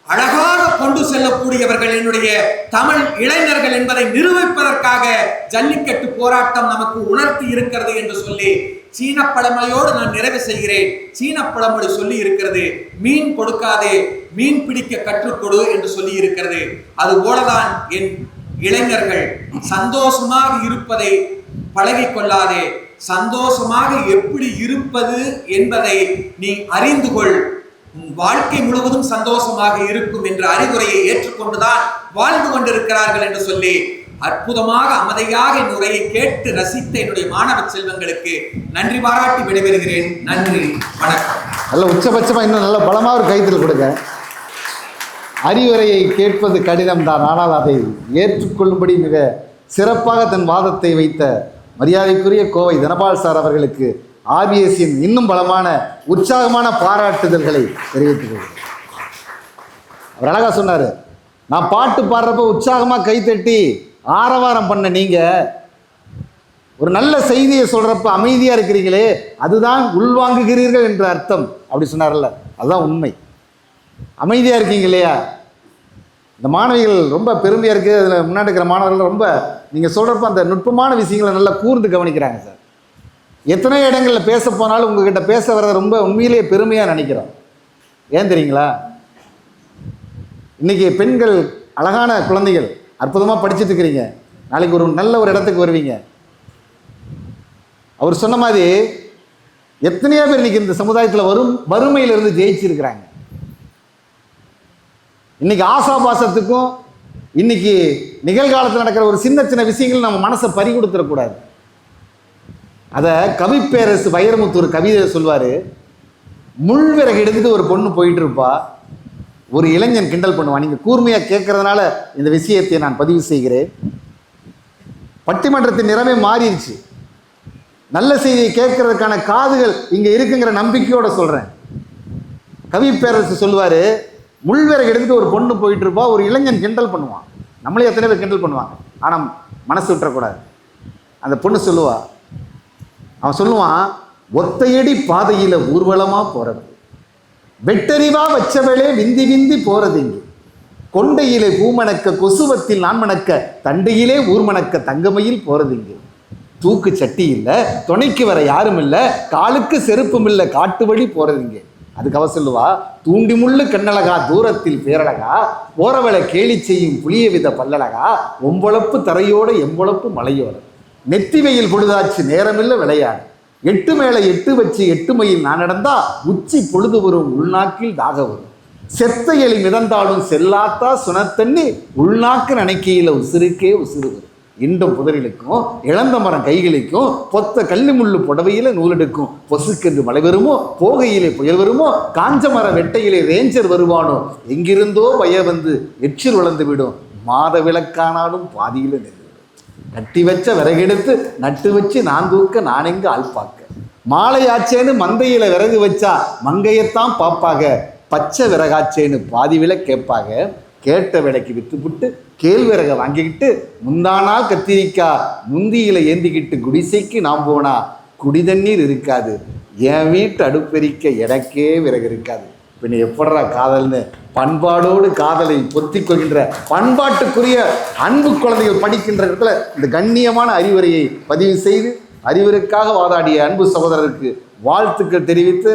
அழகாக கொண்டு செல்லக்கூடியவர்கள் என்னுடைய தமிழ் இளைஞர்கள் என்பதை நிரூபிப்பதற்காக ஜல்லிக்கட்டு போராட்டம் நமக்கு உணர்த்தி இருக்கிறது என்று சொல்லி சீன பழமொழியோடு நான் நிறைவு செய்கிறேன். சீன பழமொழி சொல்லி இருக்கிறது, மீன் கொடுக்காதே மீன் பிடிக்க கற்றுக்கொடு என்று சொல்லி இருக்கிறது. அது போலதான் என் இளைஞர்கள் சந்தோஷமாக இருப்பதை பழகிக் கொள்ளாதே, சந்தோஷமாக எப்படி இருப்பது என்பதை நீ அறிந்து கொள், வாழ்க்கை முழுவதும் சந்தோஷமாக இருக்கும் என்ற அறிவுரையை ஏற்றுக்கொண்டுதான் வாழ்ந்து கொண்டிருக்கிறார்கள் என்று சொல்லி அற்புதமாக அமைதியாக என் உரையை கேட்டு ரசித்த என்னுடைய மாணவ செல்வங்களுக்கு நன்றி பாராட்டி விடைபெறுகிறேன். நன்றி, வணக்கம். நல்ல உச்சபட்சமா இன்னும் நல்ல பலமா ஒரு கைத்தில் கொடுங்க. அறிவுரையை கேட்பது கடினம்தான், ஆனால் அதை ஏற்றுக்கொள்ளும்படி மிக சிறப்பாக தன் வாதத்தை வைத்த மரியாதைக்குரிய கோவை தனபால் சார் அவர்களுக்கு ஆர்பிஎஸ்சியின் இன்னும் பலமான உற்சாகமான பாராட்டுதல்களை தெரிவித்துக் கொள்கிறேன். அவர் அழகா சொன்னார், நான் பாட்டு பாடுறப்ப உற்சாகமாக கைத்தட்டி ஆரவாரம் பண்ண நீங்கள் ஒரு நல்ல செய்தியை சொல்கிறப்ப அமைதியாக இருக்கிறீங்களே, அதுதான் உள்வாங்குகிறீர்கள் என்ற அர்த்தம். அப்படி சொன்னார்ல, அதுதான் உண்மை. அமைதியாக இருக்கீங்க இல்லையா? இந்த மாணவிகள் ரொம்ப பெருமையாக இருக்குது. அதில் முன்னாடி இருக்கிற மாணவர்கள் ரொம்ப நீங்கள் சொல்கிறப்ப அந்த நுட்பமான விஷயங்களை நல்லா கூர்ந்து கவனிக்கிறாங்க சார். எத்தனை இடங்களில் பேச போனாலும் உங்ககிட்ட பேச வர்றதை ரொம்ப உண்மையிலேயே பெருமையாக நினைக்கிறோம். ஏன் தெரியுங்களா? இன்றைக்கி பெண்கள் அழகான குழந்தைகள் அற்புதமாக படிச்சுட்டு இருக்கிறீங்க, நாளைக்கு ஒரு நல்ல ஒரு இடத்துக்கு வருவீங்க. அவர் சொன்ன மாதிரி எத்தனையோ பேர் இன்றைக்கி இந்த சமுதாயத்தில் வறுமையிலிருந்து ஜெயிச்சிருக்கிறாங்க. இன்னைக்கு ஆசாபாசத்துக்கும் இன்னைக்கு நிகழ்காலத்தில் நடக்கிற ஒரு சின்ன சின்ன விஷயங்கள் நம்ம மனசை பறி கொடுத்துடக்கூடாது. அதை கவிப்பேரரசு வைரமுத்து கவிதை சொல்வார், முள்விறகு எடுத்துட்டு ஒரு பொண்ணு போயிட்டு இருப்பா, ஒரு இளைஞன் கிண்டல் பண்ணுவான். நீங்கள் கூர்மையாக கேட்கறதுனால இந்த விஷயத்தை நான் பதிவு செய்கிறேன். பட்டிமன்றத்தின் நிறமே மாறிடுச்சு. நல்ல செய்தியை கேட்கறதுக்கான காதுகள் இங்கே இருக்குங்கிற நம்பிக்கையோட சொல்கிறேன். கவிப்பேரரசு சொல்லுவார், முள்விறகு எடுத்துட்டு ஒரு பொண்ணு போயிட்டு இருப்பா, ஒரு இளைஞன் கிண்டல் பண்ணுவான். நம்மளே எத்தனை பேர் கிண்டல் பண்ணுவாங்க, ஆனால் மனசு விட்டுறக்கூடாது. அந்த பொண்ணு சொல்லுவா, அவன் சொல்லுவான், ஒத்தையடி பாதையில் ஊர்வலமாக போகிறது, வெட்டறிவா வச்சவளே விந்தி விந்தி போகிறது, இங்கே கொண்டையிலே பூமணக்க கொசுவத்தில் நான் மணக்க தண்டையிலே ஊர்மணக்க தங்கமையில் போகிறது, இங்கே தூக்கு சட்டி இல்லை, துணைக்கு வர யாரும் இல்லை, காலுக்கு செருப்பும் இல்லை, காட்டு வழி போகிறது இங்கே. அதுக்கு அவ சொல்லுவா, தூண்டி முள்ளு கண்ணழகா தூரத்தில் பேரழகா, போறவளை கேலி செய்யும் புளிய வித பல்லழகா, ஒம்பொழப்பு தரையோட எம்பொழப்பு மலையோட, நெத்தி வெயில் பொழுதாச்சு நேரமில்லை விளையாடு, எட்டு மேலே எட்டு வச்சு 8 மைல் நான் நடந்தா உச்சி பொழுது வரும் உள்நாக்கில் தாக வரும், செத்த எலி மிதந்தாலும் செல்லாத்தா சுனத்தண்ணி உள்நாக்கு நினைக்கையில் உசுருக்கே உசுறு வரும், இண்டும் புதரிலுக்கும் இழந்த மரம் கைகளுக்கும் பொத்த கல்லு முள்ளு புடவையில நூலெடுக்கும், பொசுக்கென்று மழை வருமோ போகையிலே புயல் வருமோ, காஞ்ச மர வெட்டையிலே ரேஞ்சர் வருவானோ, எங்கிருந்தோ பய வந்து எச்சில் வளர்ந்து விடும், மாத விளக்கானாலும் பாதியில நெருங்கிடும், கட்டி வச்ச விறகெடுத்து நட்டு வச்சு நான் தூக்க நான் எங்க ஆள்பாக்க, மாலையாச்சேன்னு மந்தையில விறகு வச்சா மங்கையத்தான் பாப்பாக, பச்சை விறகாச்சேன்னு பாதி விலை கேட்பாங்க, கேட்ட விலைக்கு விற்றுப்புட்டு கேழ்விறகை வாங்கிக்கிட்டு முந்தானால் கத்திரிக்காய் முந்தியில ஏந்திக்கிட்டு குடிசைக்கு நாம் போனா குடிதண்ணீர் இருக்காது, என் வீட்டு அடுப்பெரிக்க எனக்கே விறகு இருக்காது. பின்ன எப்படா காதல்னு பண்பாடோடு காதலை பொத்திக் கொள்கின்ற பண்பாட்டுக்குரிய அன்பு குழந்தைகள் படிக்கின்ற இடத்துல இந்த கண்ணியமான அறிவுரையை பதிவு செய்து அறிவுரைக்காக வாதாடிய அன்பு சகோதரருக்கு வாழ்த்துக்கள் தெரிவித்து